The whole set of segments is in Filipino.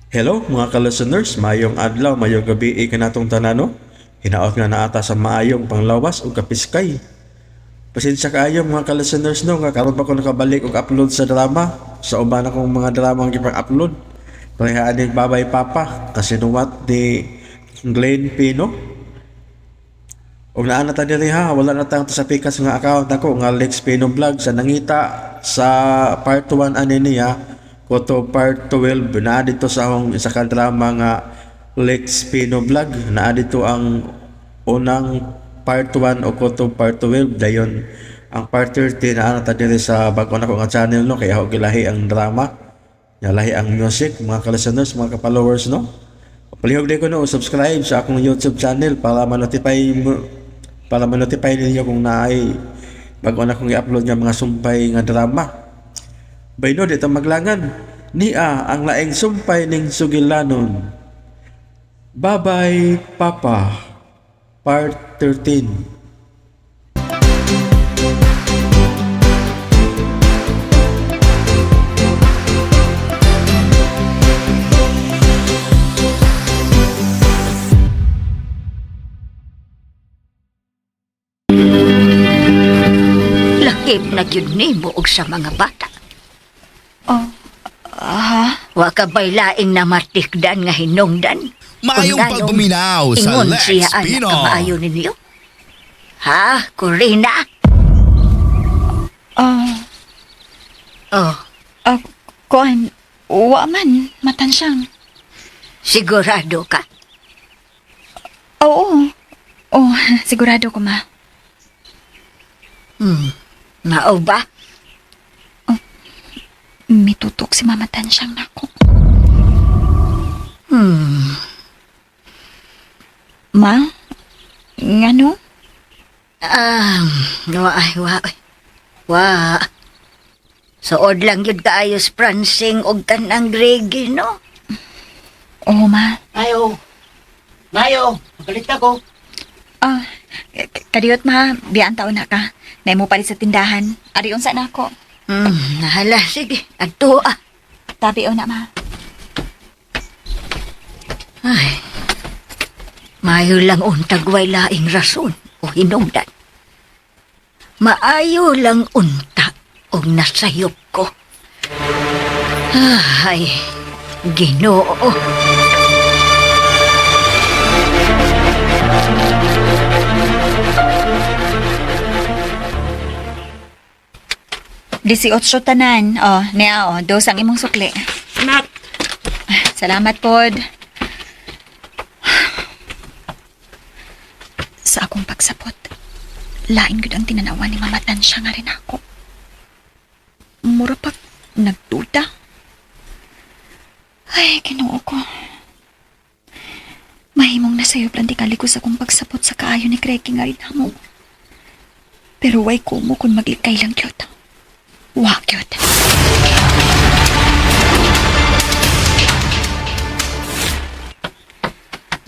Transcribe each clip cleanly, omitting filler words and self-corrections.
Hello mga ka-listeners, mayong adlaw, mayong gabi kanatong tanano. Hinaot nga naata sa maayong panglawas o kapiskay. Pasensya kaayo mga ka-listeners no, nga karon pa ko nakabalik og upload sa drama. Sa uban akong mga drama ang gipang-upload. Parehaan ni Babay Papa, kasinuwat ni Glenn Pino. Og naa na ta diri ha, wala na tang sa pikas nga account ako nga Lex Pino Vlog sa nangita sa part 1 ani niya koto part 12 na dito sa akong isa ka drama nga Lex Pino Vlog na dito ang unang part 1 o koto part 12 dayon ang part 30 na ta diri sa bago na ko nga channel no kaya ako gilahi ang drama nga lahi ang music mga ka-listeners mga ka-followers no. Palihog din ko no subscribe sa akong YouTube channel para ma-notify ninyo kung naay bago na kong i-upload nga mga sumpay nga drama. Bayno dito maglangan niya ang laing sumpay ning sugilanon. Babay Papa Part 13. Lakip na gyud nimo og sa mga bata. Oh, Wa ka ba'y laing namatikdan nga hinungdan? Maayong Kung pagpaminaw sa ingon Lex siya anak Pino. ka maayo ninyo? Ha, Corina? Oh, kuan, wa man, matansyang. sigurado ka? Oo, oh, sigurado ko ma. Mao ba? Mitutok si Mama Tansyang nako. Ma? Ngano? Wa. Suod lang yun kaayos pransing og kanang Gregi, no? Oo, ma. Mayo, magalit ako. Kadiyot ma, biyaan taon na ka. Nay mo palit sa tindahan. Ariyon sa nako. Nahala, sige. Adto ah. Tabi o na ma. Ay, maayo lang untag way laing rason o hinungdan. Maayo lang unta o nasayop ko. Ay, Ginoo. Disiotso tanan. Niya dos ang imong sukli. Anak, Salamat pod. Sa akong pagsapot, lain gud ang tinanawan ni Mama Tansya nga rin ako. Mura pag nagduda. Ay, Ginoo ko. Mahimong nasayop lang tikali ko sa akong pagsapot sa kaayo ni Kreki nga rin mo. Pero way ko mo kung maglikay lang kyot. Wa kyot.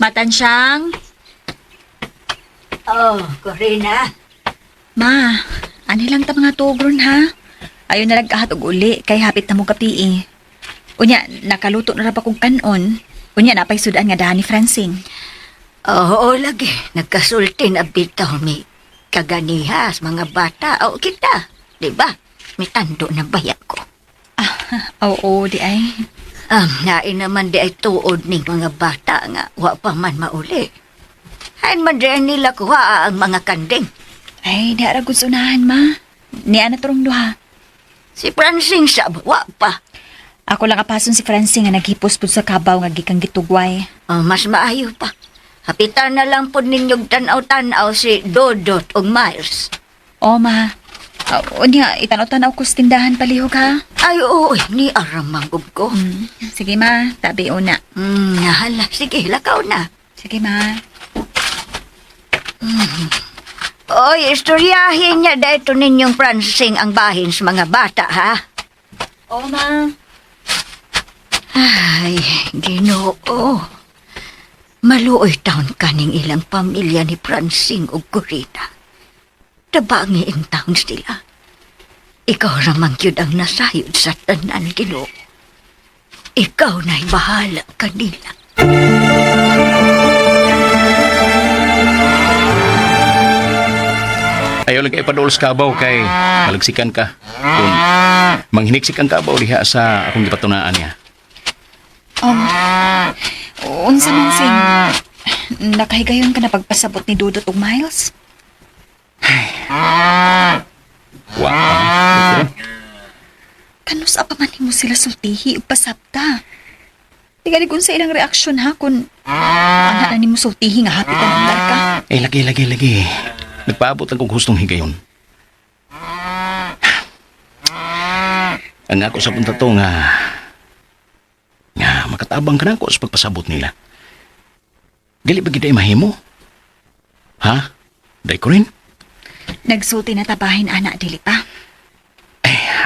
Matansyang? Oh, Corina. Ma, ani lang ta mga tugron ha? Ayaw na nag-ahat og uli, kay hapit na mo kapi. Unya, nakaluto na ra pa kong kanon. Unya, napay sudan nga dahan ni Francine. Oo, lagi. Nagkasulti na bitaw mi kaganihas, mga bata. O kita, di ba? May tando na bayak ko. Oo, di ay. Nain naman di ay tuod ning mga bata nga wa pa man mauli. Hain man di nila kuha ang mga kanding. Ay, di ara gusto unahan, ma. Ni ana turong duha. Si Francine sa wa pa. Ako lang apason si Francine nga naghipos pud sa kabaw nga gikang gitugway. Mas maayo pa. Hapitan na lang po ninyong tanaw-tanaw si Dodot o Miles. O, ma. Unya, itanaw-tanaw ko sa tindahan palihog ha. Ay, oo, ni aramanggob ko. Sige, ma. Tabi una. Nahala. Sige, lakaw na. Sige, ma. Oy, istoryahin niya dahito ninyong Francine ang bahin sa mga bata, ha? O, ma. Ay, Ginoo. Maluoy taon kaning ilang pamilya ni Francine o Corina. Tabangi ang taon sila. Ikaw ramang yun ang nasayod sa tanan, Ginoo. Ikaw na'y bahala kanila. Ayaw lang kayo paduol sa kabaw kay malagsikan ka. Kung manghiniksikan ka ba diha sa akong gipatunaan niya. Unsa man sing nakahigayon ka na pagpasabot ni Dudot ug Miles? Wa pa. Kanus pa man mo sila sultihi ug pasabta. Tigali kung sa ilang reaksyon ha kung ana na nimo sultihi nga hapit ang ka. Lagi. Nagpaabot lang kong gustong higayon. Ang ako sa punta to nga makatabang ka na ako sa pagpasabot nila. Gali ba giday mahimo? Ha? Day ko rin? Nagsulti na tabahin ana dili pa.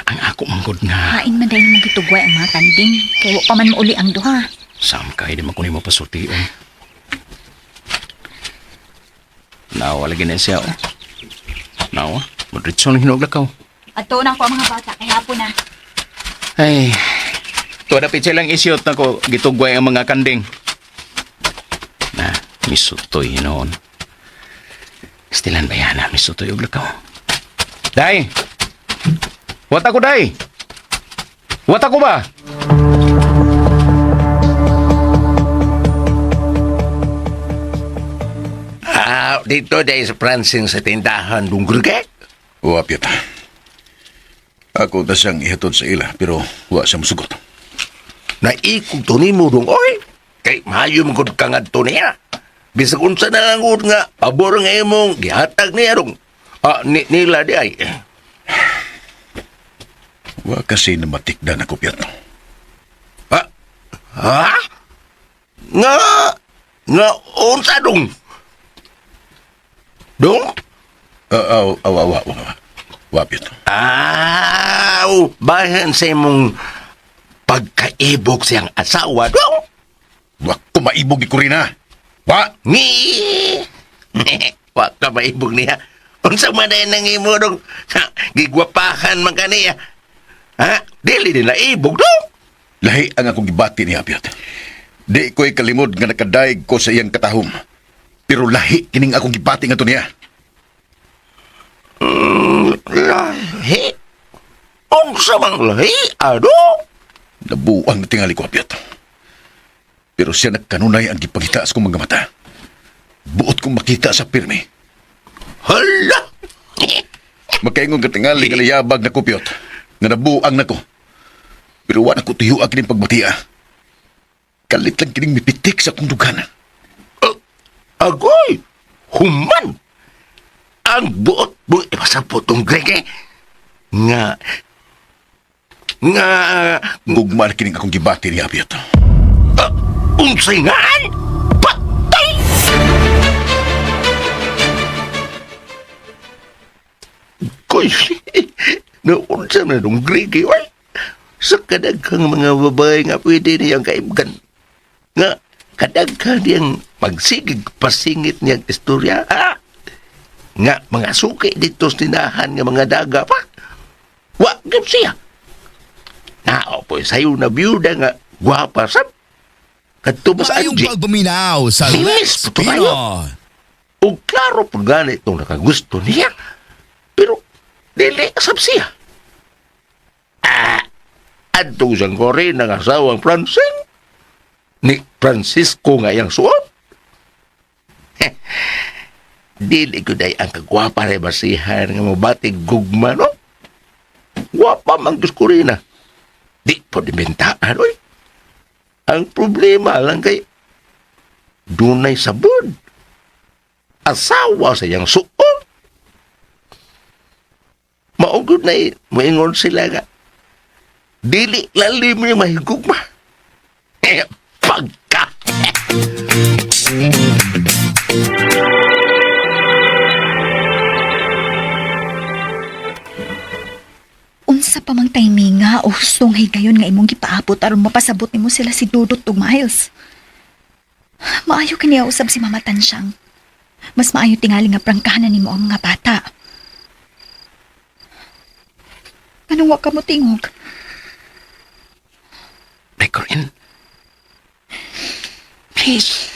Ang ako manggod nga. Hain man dahil mong gitugway ang mga kanding. Kaya wa pa man mauli ang duha. Sam kay di man kunin mo pasultiyon. Nawa lagi na siya. Nawa, madritso lang hinog lakaw. Ato na ko ang mga bata kaya po na. Ay, tuwa na pitsa lang isyot na ko gitugway ang mga kanding. Na, misutoy noon. Stilan ba yan na misutoy og lakaw? Day! Wata ko, day! Wata ko ba? Dito dahil sa Francine sa tindahan dunggurge. Wapit. Ako na siyang ihatod sa ila, pero wa siya musugot. Naikog to ni mo dong, oy. Kay mayo mong ka nga to niya. Bisag unsa na lang nga, pabor nga imong gihatag niya dong. Nila di ay. Wa kasi na matikdan ako, Piat. Ha? Nga, unsa dong? Dong? Wapit. Bahan sa imong pagkaibog siyang asawa, dong? Wa ko maibog ni Corina. Wa! Wa ka maibog niya. Unsa man na nang imo dong? Gigwapahan man ka niya. Ha? Dili nila ibog, dong? Lahi ang akong gibati ni Piat. Di ko'y kalimod nga nakadaig ko sa iyang katahom. Pero lahi kining akong gibati nga to niya. Lahi? Unsa mang lahi, dong? Nabuang na tingali ko, Piat. Pero siya nagkanunay ang gipangita sa kong mga mata. Buot kong makita sa pirmi. Hala! Makaingon ka tingali kalayabag na ko, Piot. Nga nabuang na ko. Pero wala ko tuyo ang kining pagbatia. Kalit lang kining mipitik sa kong dugan. Agoy! Human! Ang buot ipasapot tong grege. Nga... Gugma na kining akong gibati ni Piot. Unsay ngaan? Patay! Koy, naunsa na nung grege, ay. Sa kadaghang mga babae nga pwede niyang kaibgan. Nga, kadaghang niyang magsigig pasingit niyang istorya, ha? Nga, mga suki dito sa tinahan nga mga daga pa. Wa, gam siya. Nao po, sayo na biyuda nga, gwapa sab. Katubas Mayong Angie. pagbuminaw sa Bilis, Let's puto kayo. Pinoy. O klaro po gani itong nakagusto niya. Pero, dili asap siya. Adto siyang kore ng asawang Francine. Ni Francisco nga yang suot. Dili ko day ang kagwapa rin basihan nga mabatig gugma, no? Gwapa mang Diyos ko rin, Di po dimentaan, oy. Ang problema lang kay dunay sabod. Asawa sa yang suot. Maugod na moingon sila nga. Dili lalim yung mahigugma. Pagka. Unsa pa mang timing nga o hustong higayon nga imong gipaabot aron mapasabot nimo sila si Dudot ug Miles. Maayo kini usab si Mama Tansyang. Mas maayo tingali nga prangkahanan nimo ang mga bata. Anong wa ka mo tingog? Ay, Corinne. Please.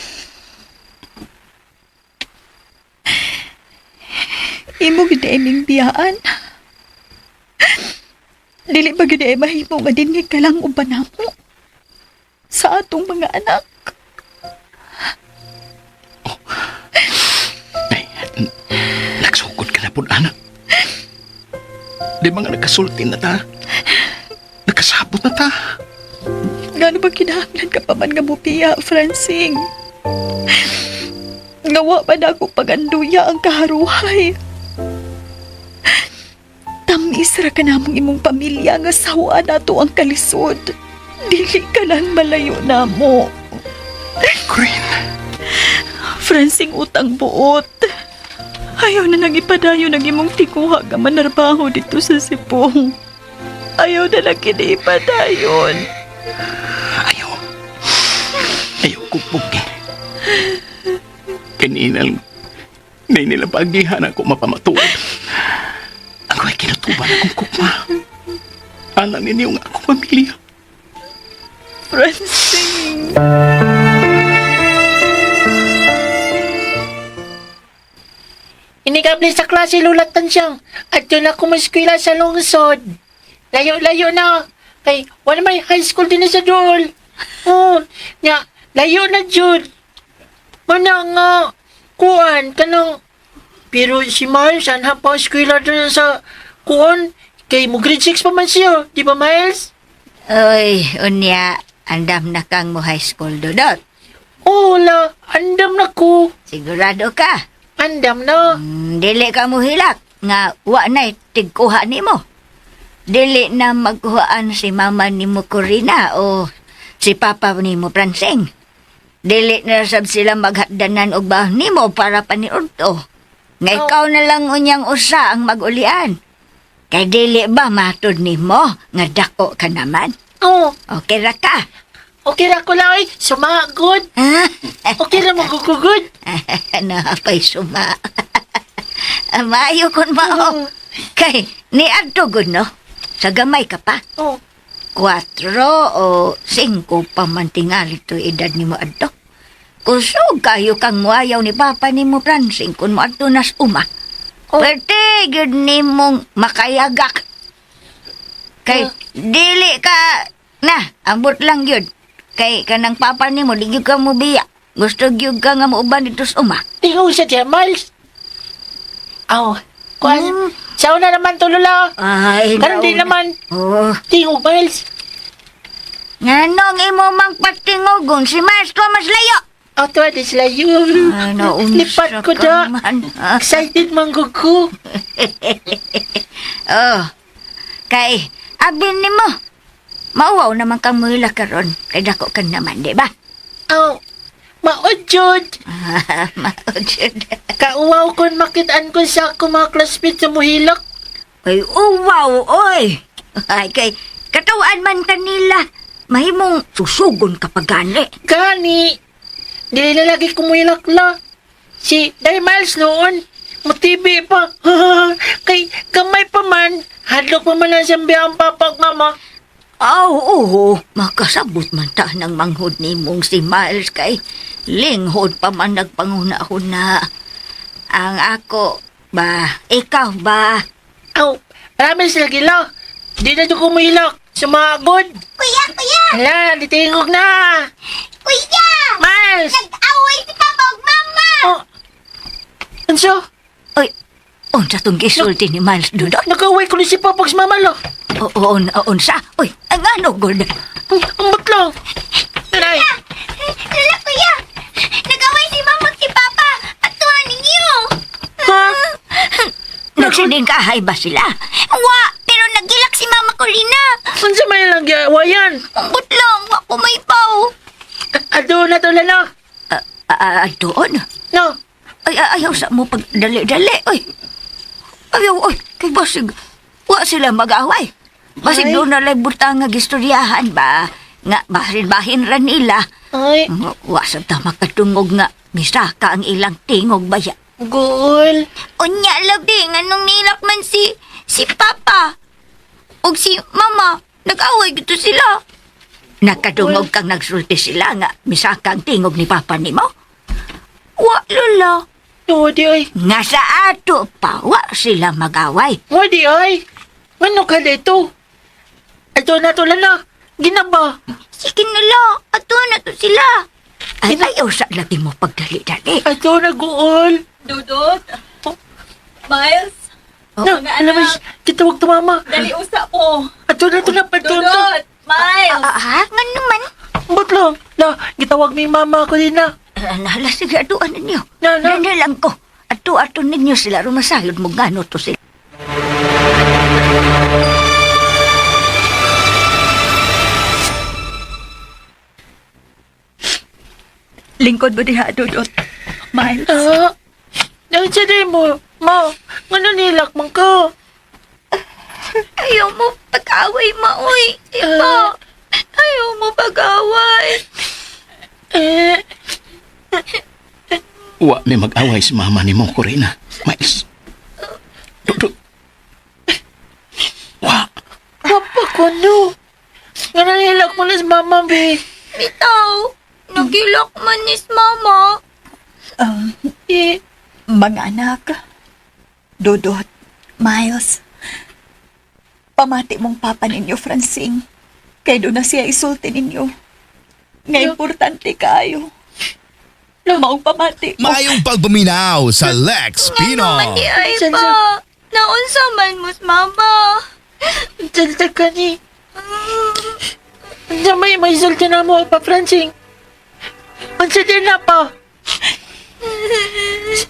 Imo gid iming biyaan. Dili ba gid ay mahimo nga dinhi ka lang uban namo sa atong mga anak. Ay, nagsugod ka na po, anak. Di ba nga nagkasulti na ta? Nagkasabot na ta? Gano ba kinahanglan ka pa man nga mupiya, Francing? Ngawa pa na ako paganduya ang kaharuhay. Tamis ra ka namong imong pamilya nga sawa nato ang kalisod. Dili ka lang malayo na mo. Corinne. Francing utang buot. Ayaw na nang ipadayo ng imong tikuha nga manarbaho dito sa Sipong. Ayaw na lang kinipadayon. Ayaw. Ayaw ko pugi. Kaninal, ngay nila pagihan ako mapamatuod. Ako ay kinutuban akong kukma. Alam ninyo nga ako pamilya. Francing. Inikabli sa klase lulatan siyang. At yun ako maskwila sa lungsod. Layo-layo na. Kay, wala may high school din na sa dool. Oh, nya, layo na jud. Mana nga, kuan, kanang, pero si Miles, anha pa eskwela doon sa, kuan, kay mo grade 6 pa man siya, di ba Miles? Oy, unya, andam na kang mo high school dudot. Oh, la, andam na ko. Sigurado ka? Andam na. Dili ka mo hilak, nga wa na'y tigkuha ni mo. Dili na magkuhaan si mama ni mo Corina o si papa ni mo Pransing. Dili na sab sila maghadanan og bahon ni mo para paniudto. Nga ikaw na lang unyang usa ang magulian. Kay dili ba matud ni mo nga dako ka naman? Oh, Okay ra ka? okay ra ko lang eh. Sumagod. Okay ra magugugod. Napay suma. Maayo kon mao. Kay ni adto gud no? Sa gamay ka pa. Oh, 4 o 5 pa man tingali to edad ni mo adto. Kusog kayo kang muayaw ni papa ni mo Pransing kung mo adto nas uma. Oh. Pwede yun ni mong makayagak. Kay dili ka na, ambot lang yun. Kay kanang papa ni mo, di yun ka mo biya. Gusto yun ka nga mo uban dito sa uma. tingaw siya dyan, Miles. Aw, kuan, saw na naman tulula. Ay, Karon di naman. Oh, Tingaw, Miles. nganong imo mang patingogon si Maestro mas layo. Ato di sila yun. Ay, naunsa Lipat ko ka da. man. Excited manggug ko. Oh, kay abin ni mo. Mauwaw naman kang muhila karon. Kay dako ka naman, di ba? Aw, maudjod. Maudjud. Kauwaw kon makitaan ko sa ako mga classmates sa muhilak. Ay, uwaw, oy. Ay, kay katawaan man kanila. Mahimong susugon kapag gani. Gani. Dili na lagi kumuhilak la. Si Day Miles noon, motibi pa. Kay kamay pa man. Hadlok pa man ang siyang papa at mama. Aw, oo. Makasabot man ta ng manghod ni mong si Miles kay linghod pa man nagpanguna-huna. Ang ako, ba, ikaw ba? Aw, marami sila gila. Di na doon kumuhilak. Sumagod. Kuya! Hala, ditingog na. Kuya! Miles! Nag-away si Papa ug Mama! Oh, anso? Oy, unsa tong gisulti ni Miles dudot? Nag-away ko ni si Papags mama lo. Oo, unsa? Uy, ang ano, good? Ambot lang. Taray. Lala, kuya! Nag-away si Mama at si Papa at tuwa ninyo! Ha? Nagsiding kahay ba sila? Wa, pero nagilak si Mama Corina. Ansa may lang giawayan? Ambot lang, wa ko may paw. Ado na to lala. Doon? No. Ayaw sa mo pag dali-dali, oy. Ayaw, oy, kay basig. Wa sila mag-away. Basig Ay. doon na lang butang nga gistoryahan ba? Nga bahin-bahin ra nila. Ay, Wa sa ta makatungog nga misaka ang ilang tingog baya. gul. Unya labi nga nung nilak man si Papa. Og si Mama, nag-away gito sila. Nakadungog kang nagsulti sila nga misakang tingog ni Papa nimo? Wa lula. No, di ay. Nga sa ato pa, wa sila magaway. Wa di ay. Ano ka dito? Ato na to lala. Ginaba. Sige nila, ato na to sila. Ay, ayaw sa lagi mo pagdali-dali. Ato na guol. Dudot. Miles. Na, alam mo, kitawag to mama. Dali usa po. Ato na to na pagtunto. Miles. Nga naman. Ba't lang? Na, gitawag mi mama ko din na. Nahala, sige, atuan ninyo. Na. Nanalang ko. Ato-ato ninyo sila, rumasalod mo gano to sila. Lingkod mo diha, Dudot. Miles. Ah, nang sabi mo, ma, nga nilak man ka. Ayaw mo pag-away, maoy. Iba. Ayaw mo pag-away. Wa may mag-away si mama ni mo, Corina. Miles. Dudot. Wa. Papa ko, no. Nga nilak mo na sa mama, be. Bitaw, nagilak man ni mama. Mga anak. Dudot. Miles. Pamati mong papa ninyo, Francine. Kaya doon na siya isulti ninyo. Nga importante kayo. Maong pamati mo. Mayong pagpaminaw sa Lex Pino. Ay pa, naunsa man mo mama. Salta ka ni. May sulti na mo, pa, Francine. Ang sadya na pa.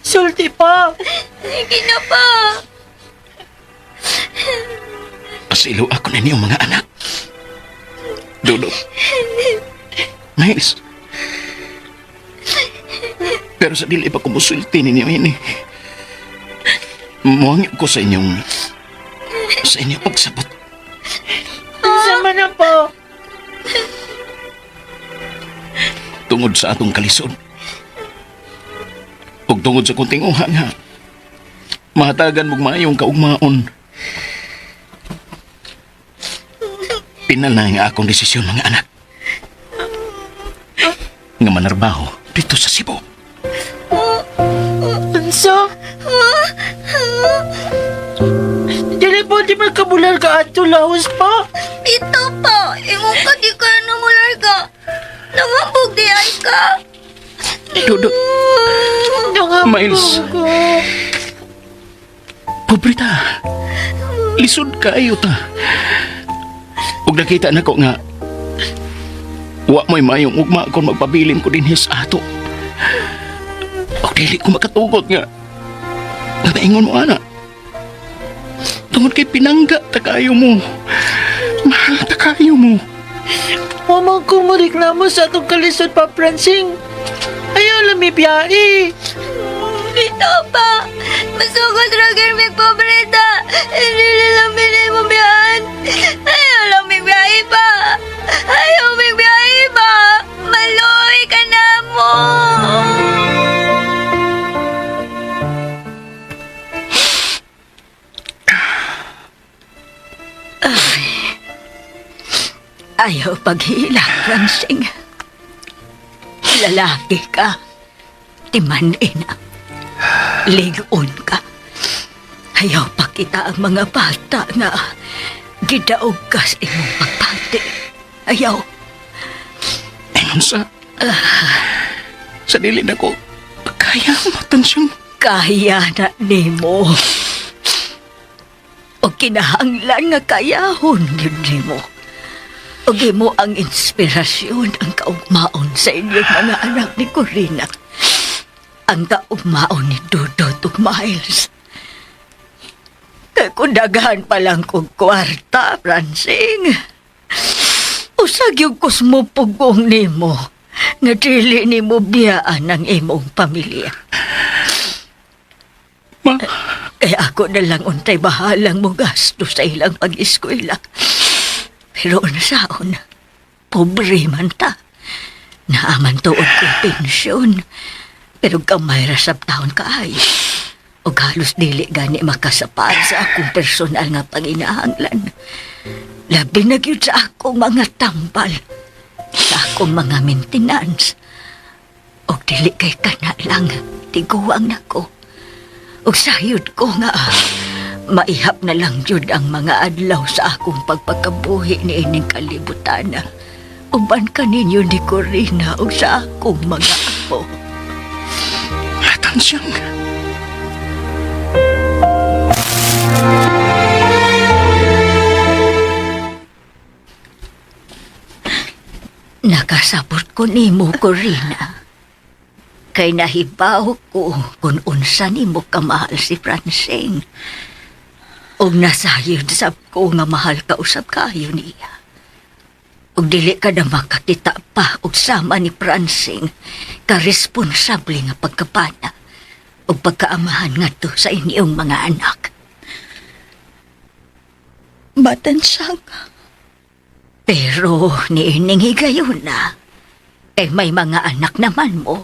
Sulti pa. Sige na pa. Pasilo ako ninyo, mga anak. Dudot. Miles. Pero sa dili pa kumusulti ninyo ini. Muhangip ko sa inyong pagsabot. Sama na pa. Tungod sa atong kalisod. Ug tungod sa kunting uha nga. Mahatagan mong mayong kaugmaon. Pinal na nga akong desisyon, mga anak. Nga manarbaho dito sa Cebu. Ansa? Dili po di magkabular ka at tulahos pa. Ito pa, ingon ka di ka na mular ka. Nangambog di ay ka. Dudot. Miles. Pobre ta. Lisod kayo ta. Ug nakita na ko nga wa mo'y mayong ugma kung magpabilin ko din his ato. O dili ko makatugot nga nataingon mo, ana. Tungod kay pinangga ta kayo mo. Mahal ta kayo mo. Mama ko mo reklamo sa atong kalisod pa, Francine. Ayaw lang may biyahe. Ito pa, masugod ragar may pobreta. Hindi lang binay mo biyahan. Ayaw lang may biyahe pa. Ayaw may biyahe pa. Maloy ka na mo. Ayaw paghilak, Francine. Lalaki ka. Timanin na. Ligon ka. Ayaw pa kita ang mga bata nga gidaog ka sa imong pagpati. Ayaw. Ayun sa dili na ko kaya matansyong. Kaya na nimo. O kinahanglan nga kayahon yun nimo. O mo ang inspirasyon ang kaugmaon sa inyong mga anak ni Corina. Ang kaugmaon ni Dudot ug Miles. Kaya kung daghan pa lang kong kwarta, Francine. Usag yung kusmupugong nimo nga dili nimo biyaan ang imong pamilya. Ma, Kaya ako na lang untay bahalang mo gasto sa ilang pag-eskwela. Pero nasaon, pobre man ta. Naaman tuod kong pensyon. Pero kamay rasap taon kaay. O halos dili gani makasapat sa akong personal nga panginahanglan. Labi na gyud sa akong mga tambal. sa akong mga maintenance. O dili kay kana lang, tiguang nako. O sayod ko nga, maihap na lang jud ang mga adlaw sa akong pagpakabuhi ni ining kalibutan. Uban ka ninyo ni Corina o sa akong mga apo. Tansyang. Nakasabot ko nimo, Corina. Kay nahibaw ko kung unsa nimo kamahal si Francine. Og nasayod sab ko nga mahal ka usab kayo niya. Og dili ka na makakita pa og sama ni Francine ka responsable nga pagkapana og pagkaamahan ngadto sa inyong mga anak. Matansyang. Pero niining higayon na, kay may mga anak naman mo.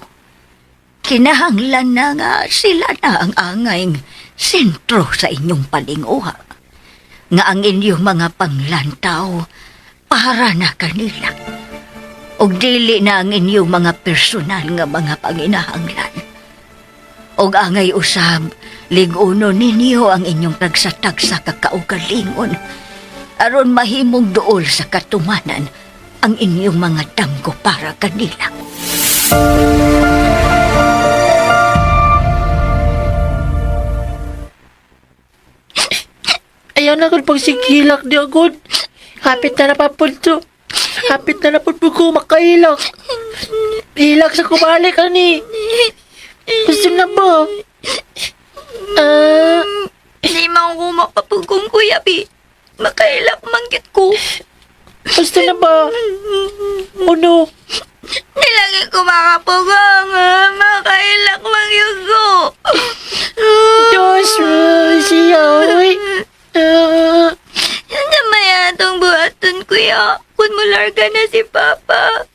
Kinahanglan na nga sila na ang angayng sentro sa inyong palinguha. Nga ang inyong mga panglantaw para na kanila. O dili na ang inyong mga personal nga mga panginahanglan. O angay usab, liguno ninyo ang inyong tagsa-tagsa kakaugalingon aron mahimong duol sa katumanan ang inyong mga damgo para kanila. Ayaw na kung pagsigilak di agad. Hapit na napapunto. Hapit na napunto ko makailak. Hilak sa kumalik, ani. Gusto na ba? Di man ko makapugong kuya, Bi. Makailak manggit ko. Gusto na ba? Ano? Di lagi ko makapugong. Makailak manggit ko. Diyos, siya, uy. Yan na maya itong buhaton, kuya. Kung mularga na si Papa.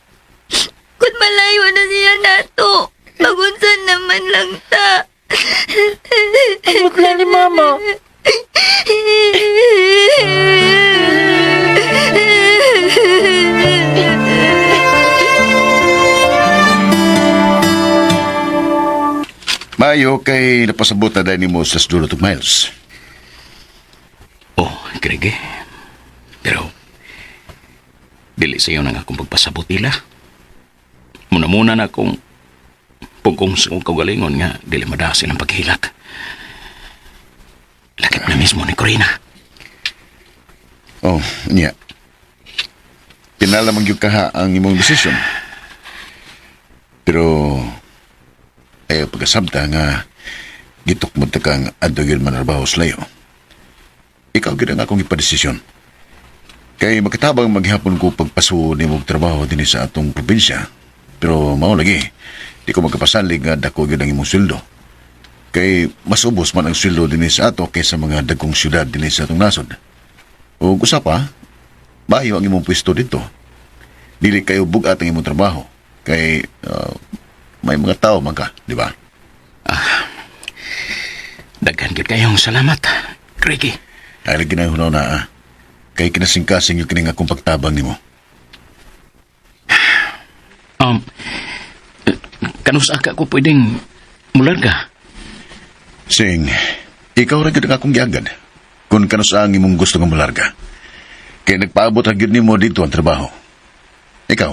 Kung malayo na siya nato. Magunsan naman lang ta. Amot na ni Mama. Mayo kay napasabot na dahil mo sa Sdulot of Miles. Oh, Greg. Pero, dili sa iyo na nga akong pagpasabot ila. Muna-muna na akong pugkong sa kong kagalingon nga dili madasin ang paghilak. Lakip na mismo ni Corina. Oh, niya. Pinalamang yung kaha ang imong desisyon. Pero, pagkasabta nga, gitok mo kang adto yun manarbaho sa layo. Ikaw gina nga akong ipadesisyon. Kay magkatabang maghihapon ko pagpaso ni mong trabaho din sa atong probinsya. Pero mao lagi, di ko magkapasalig nga dako yun ang imong sweldo. Kay mas ubos man ang sweldo din sa ato kaysa mga dagkong syudad din sa atong nasod. O gusa pa, bayo ang imong pwesto dito. Dili kayo bugat ang imong trabaho. Kay may mga tao man ka, di ba? Daghan gid kayong salamat, Greggy. Ay lagi na hunaw na kay kinasingkasing yung kining akong pagtabang nimo. Kanus aka ko pwedeng mularga? Sing, ikaw rin ka akong giagad. Kung kanusang imong gusto ng mularga. Kaya nagpaabot ang yun nimo dito ang trabaho. Ikaw,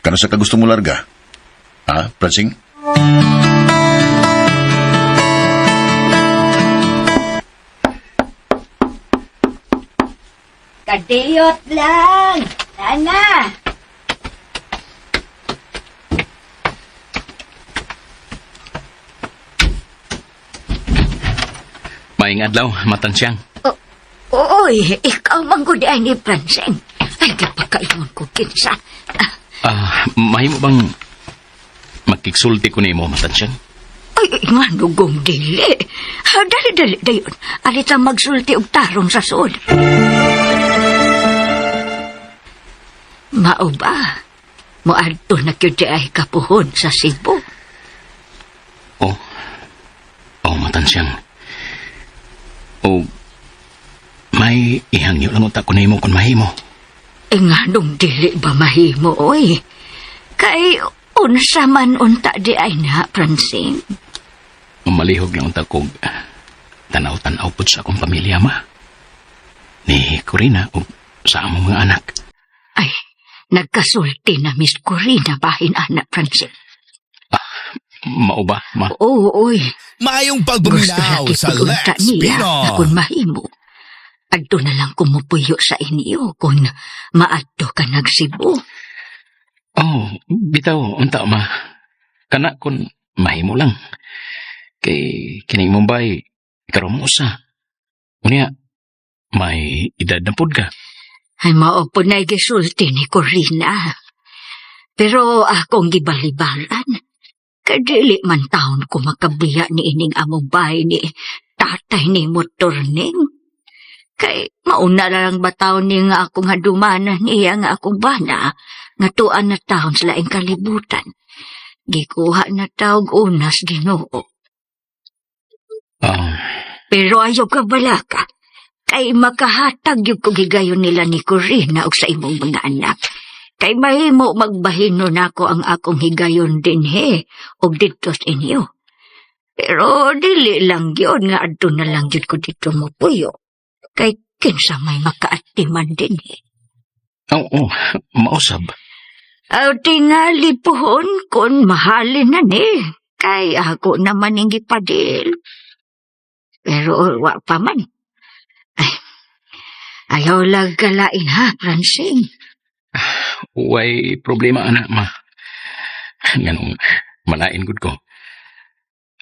kanusa ka gusto mularga? Ha, Pransing? Kadiyot lang! Nana! Maing adlaw, matansyang. Oy, ikaw manggudi ay ni Francine. Ay, kapakaingon ko kinsa. Mahimo bang makiksulti ko nimo, matansyang? Ay, nga nugong dili. Dali dayon. Alita magsulti og tarong sa sud. Mao ba? Moadto na kyud ay kapuhon sa Cebu. Oh, matansyang. May ihangyo lang unta ko nimo kung mahimo. nga nung dili ba mahimo, oy. Kay unsa man unta di ay na, Francine. Malihog lang unta kog tanaw-tanaw po sa akong pamilya, ma. Ni Corina o sa among mga anak. Ay, nagkasulti na Miss Corina bahin anak, Francine. Mao ba, ma? Oo, oy. Mayong Gusto pagbuminaw lagi sa pag-unta Lex niya Pino. na kung mahimo. Adto na lang kumupuyo sa inyo kung maadto ka nagsibo. Oh, bitaw, unta, ma. Kana kun mahimo lang. Kay kining Mumbai, karon mo usa. Unya, may edad na pud ka. Ay mao po na gisulti ni Corina. Pero akong gibalibaran. Kadili man taon ko makabiya ni ining among bahay ni tatay ni Motorning. Kay mauna na lang bataw ni nga akong hadumanan niya nga akong bana nga tuan na taon sa laing kalibutan. Gikuha na taog unas Ginoo. Pero ayaw ka balaka. Kay makahatag yung kugigayon nila ni Corina o sa imong mga anak. Kay mahimo magbahino nako ang akong higayon din o dito sa inyo. Pero dili lang yun nga adto na lang yun ko dito mo puyo. Kay kinsa may makaatiman din Oo, mausab. Aw tingali pohon kon mahalin na ni. Kay ako naman ang gipadil. Pero wa pa man. Ay, ayaw lang galain ha, Francine. Way problema, anak, ma. Ganong malain gud ko.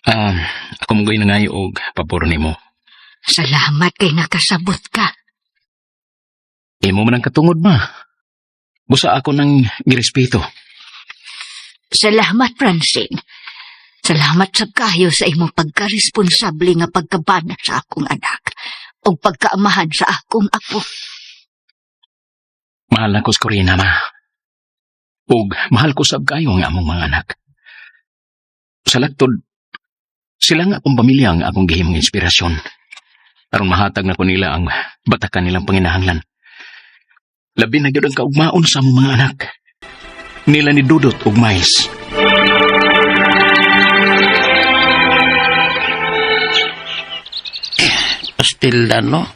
Ako mo na ngayon og pabor nimo. Salamat kay nakasabot ka. Imo man ang katungod, ma. Busa ako ng girespeto. Salamat, Francine. Salamat sa kayo sa imong pagkaresponsable nga pagkabana sa akong anak o pagkaamahan sa akong apo. Mahal na ko sa Corina, ma. Ug mahal ko sab kayo nga among mga anak. Sa lagtod, sila nga akong pamilya nga akong gihimong inspirasyon. Aron mahatag na ko nila ang batakan nilang panginahanglan. Labi na gyud ang kaugmaon sa among mga anak. Nila ni Dudot ug Mais. Pastilla, no?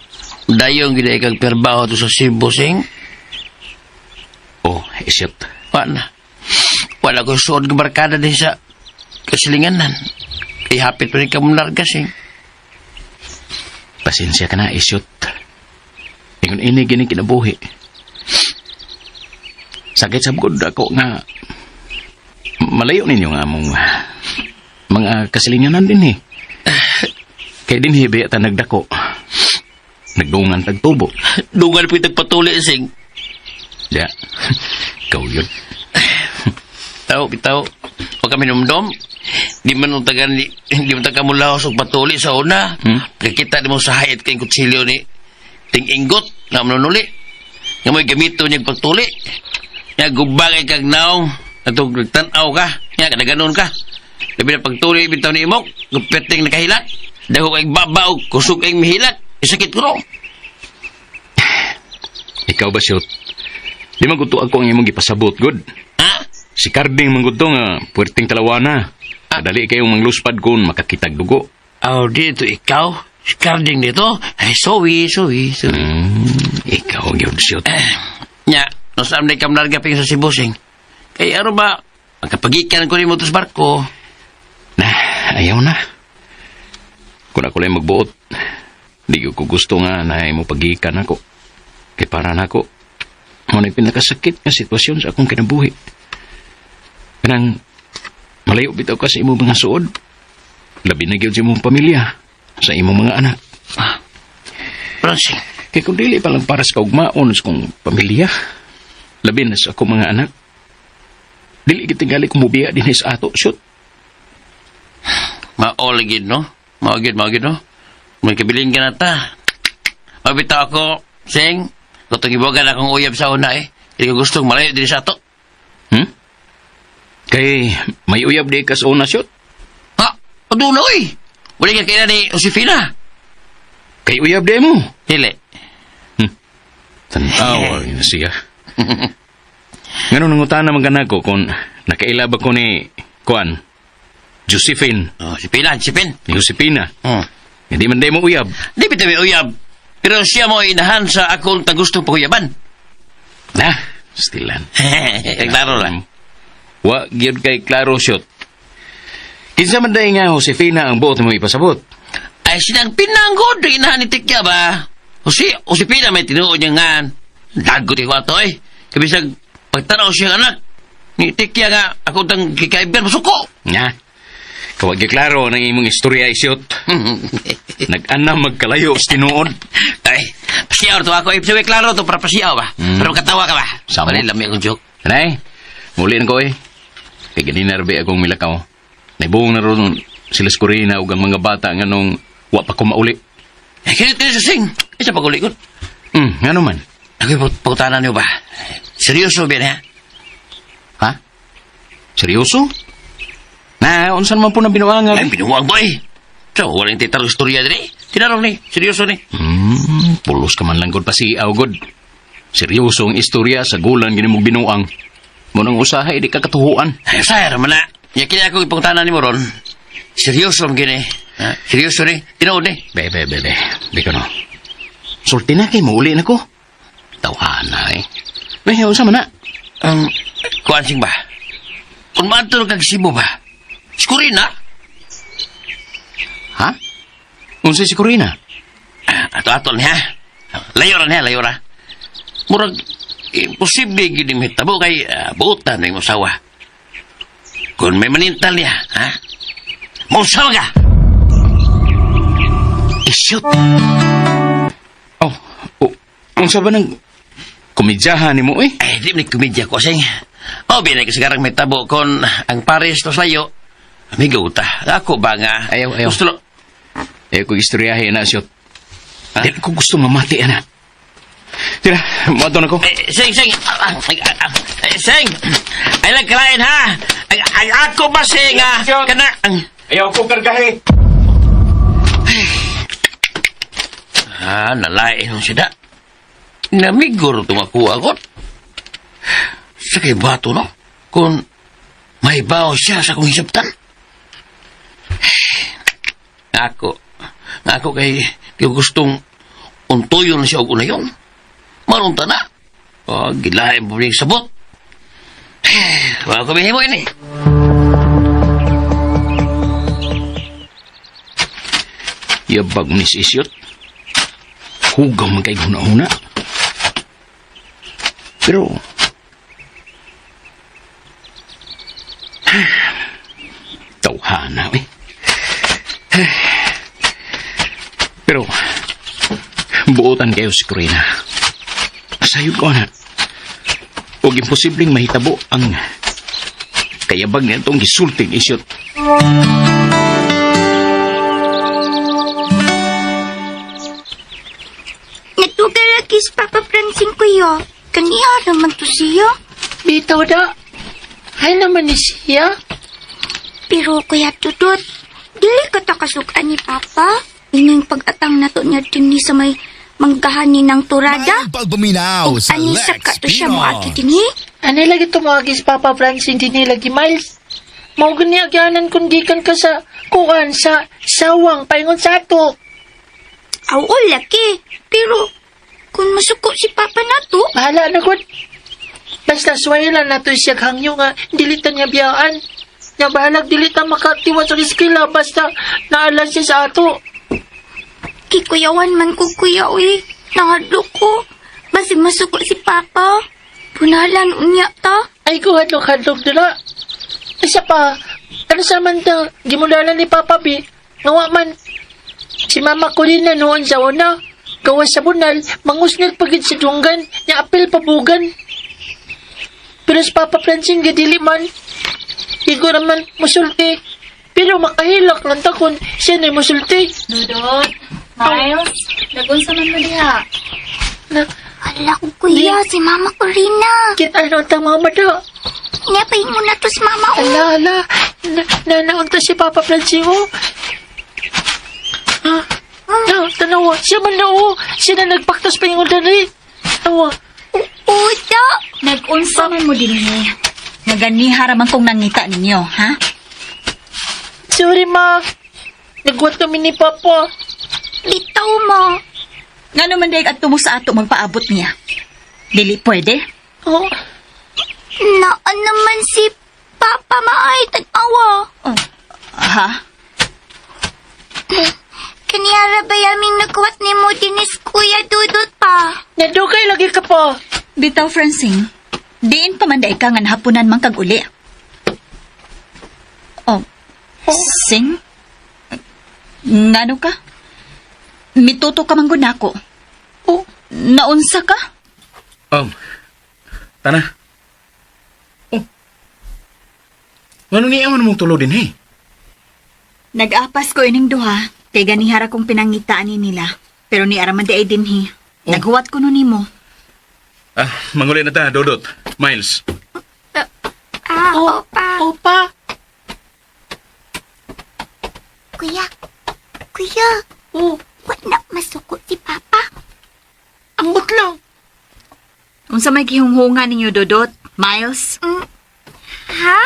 Dayong gina ikang perbaho to sa Cebu, sing. Oh, isyot. Wala ko suod ng barkada din sa kasilinganan. Ihapit pa rin ka mong larga, sing. Pasensya ka na, isyot. Ingon ini gini kinabuhi. Sakit sa bukod ako nga malayo ninyo nga among mga kasilinganan din Kaya din hibi at nagdako. Nagdungan tagtubo. Dungan po tagpatuli, sing. Ya, ikaw yun. Bitaw. Huwag kami numdom. Di man taga mula sa patuli sa una. Pagkita di mo sa hayat kayong kutsilyo ni Ting Ingot nga manunuli. Nga may gamito niyang pagtuli. Nga gubagay kag naong atong nagtanaw ka. Nga kadaganon ka. Labi na pagtuli bitaw ni Imok. Gupeting nakahilat. Daho kayong babaw. Kusog kayong mihilat. Isakit ko ro. Ikaw ba, Syot? Di man gusto ako ang imong gipasabot, good? Ha? Si Carding man gusto nga, puwerteng talawana. Kadali kayong mangluspad kung makakitag dugo. Dito ikaw? Si Carding dito? Ay, sorry. Ikaw, yun, Syot. Nya, nasaan na ikam larga ping sa Sibusing? Kaya ano ba? Magkapagikan ko rin mo to sa barko. Ayaw na. Kung ako lang magbuot, di ko gusto nga na mo pagikan ako. Kaya para na ako, manay pinakasakit nga sitwasyon sa akong kinabuhi. Kanang malayo bitaw ka sa imong mga suod. Labi na gyud sa imong pamilya, sa imong mga anak. Francine, Kaya kung dili pa lang para sa kaugmaon sa kong pamilya, labi na sa akong mga anak, dili gitingali kumubiya din sa ato, shoot. maoligid, no? Maogid, no? May kabiling ka na ta. Mabitaw ako, sing. Kutong ibogan akong uyab sa una, Hindi ko gustong malayo din sa ato. Kay may uyab di ka sa una, shoot. Ha? Paduloy! Wala ka kaya ni Josefina. Kay uyab di mo. Dili. Tanaw, yun na siya. Ngano nangutan naman ka ko kung nakailab ako ni Kuan, Josephine, Oh, si Pina, si Pin. ni Josepina. Hmm. Hindi man day mo uyab. Di ba may uyab? Pero siya mo inahan sa akong tagusto paguyaban. Na, stilan. Klaro lang. Wa gyud kay klaro shot. Kinsa man day nga Josefina ang buot mo ipasabot. Ay, sinang pinanggod, inahan ni Tikya ba? O si Pina may tinuod niya nga. Dagot yung wato eh. Kabisag, pagtanaw siya anak. Ni Tikya nga, ako tang kikaibigan, masuko. Nga. Kawag gyud klaro ng imong istorya isyot. Nag-anam magkalayo sa tinuod. Ay, pasiyaw to ako. Sabi, klaro to, para pasiyaw ba? Pero katawa ka ba? Samo. Wala lami akong joke. Nay, muli ko eh. Kay ganina rabi akong milakaw. Naibong na ron sila sa Corina ug ang mga bata nga nung wa pa ko mauli. Eh, kaya sa sing. Isa pagulikod. Nga naman. Ako pagutanan niyo ba? Seryoso ba na? Ha? Seryoso? Na, unsan man po na binuangan? Ay, binuwag mo eh. So, walang titaro istorya din eh. Tinarong ni, seryoso ni. Pulos ka man lang gud pa si Augod. Seryoso ang istorya sa gulan gini mong binuang. Munang usahay di ka katuhuan. Ay, sayar man na. Yan kaya ako ipangtanan ni mo ron. Seryoso ang gini. Ha? Seryoso ni. Tinood ni. Be. Di ko no. Sulti na kay mauli na ko. Tawhana eh. Be, unsa man na? Kuansing ba? Kung mato kag Cebu ba? Skurina? Ha? Unsa si Corina? Ato-ato ni ha? Layo ra. Murag, imposible gini mahitabo kay buutan na yung masawa. Kung may manintal niya, ha? Mausawa ka! Shoot. Oh, unsa ba nang komedyahan ni mo eh? Ay, di man komedya ko, sing. O, binay kasi karang may tabo kon ang pares tos layo. Amigo ta. Ako ba nga? Ayaw. Gusto lo... Ayaw ko istoryahin na, Shoot. Ha? Di ko gusto mamati, ana. Tira, mato na ko. Sing! Sing! Ay, nagkalain ha! Ay, ako ba, sing, ha? Kana... Ayaw ko kargahe. Nalain nung sida. Namigor itong ako agot. Sa kay bato, no? Kung may bawo siya sa kong hisaptan. Ako kay di ko gustong untuyo na siya o unayon. Marunta na. O, gilahin po niya sabot. Wala ko mahimo ini. Yabag ni Sisyot. Hugaw man kay huna-huna. Pero... Tawhana eh. Pero... Buotan kayo si Corina. Sayod ko na. Huwag imposibleng mahitabo ang... Kayabag na itong gisulting isyot. Natugal lagi si Papa Francine kuya. Kaniya naman to siya. Bitaw da. Ay naman ni siya. Pero kuya Tudot, dili ka takasukan ni Papa. Ining pag-atang nato niya din sa may manggahanin ng turada. May pagpaminaw sa Ani sa Lex kato siya mo Pino. agi din eh. Ano lagi tumagis Papa Francine din lagi Miles. Mao gani agyanan kung gikan ka sa kuan sa sawang paingon sa ato. Oo, laki. Pero, kung masuko si Papa nato, Bahala na gud. Basta swailan nato siya hangyo nga dilitan niya biyaan. Nga bahalag dilitan makatiwa sa iskila basta naalan siya sa ato. kikuyawan man ko kuya uy. Nangadlo ko. Basi masuko si Papa. Punalan unya ta. Ay ko hadlok-hadlok nila. Isa pa, ano sa man ta, gimulalan ni Papa B, ngawa man, si Mama ko rin na noon sa una, gawas sa bunal, mangusnil pagid si Dunggan, niya apel pabugan. Pero si Papa Francine gadili man, igo naman musulti, pero makahilak lang takon, siya na musulti. Dudot, Miles, nagunsa man mo diha. Hala ko kuya, si Mama Corina. Kit ano ang mama daw. Ngapain mo na to si Mama o. Ala, naunta si Papa Francine oh. Tanawa, siya man na oh. Siya na nagpaktas pa yung dali. Tanawa. Uda! Nag-unsa man mo din nga ganiha raman kong nangita ninyo, ha? Sorry, ma. Nagwat kami ni Papa. Bitaw mo. Nga naman dahil at tumo sa ato magpaabot niya. Dili pwede? Oh, Naan naman si Papa maay tag-awa. Oh. Ha? Kaniyara ba yaming nagkuwat ni mo dinis Kuya Dudut pa? nadugay lagi ka pa. Bitaw, Francine. Diin pa man dahi ka nga nahapunan mang kag-uli. Oh. Sing? Ngano ka? Mituto ka man gud nako. Oh, Naunsa ka? Tana. Oh. Ano niya mong tulo din, hey? Nag-apas ko ining duha, kay ganihara kong pinangitaan ni nila. Pero ni araman di ay dinhi. Naghuwat ko nun nimo. Manguli na ta, Dodot. Miles. Opa. Opa. Kuya. Kuya. Oh, Wag na masuko si Papa. ambot lang. Unsa may gihunghungan ninyo, Dodot? Miles? Ha?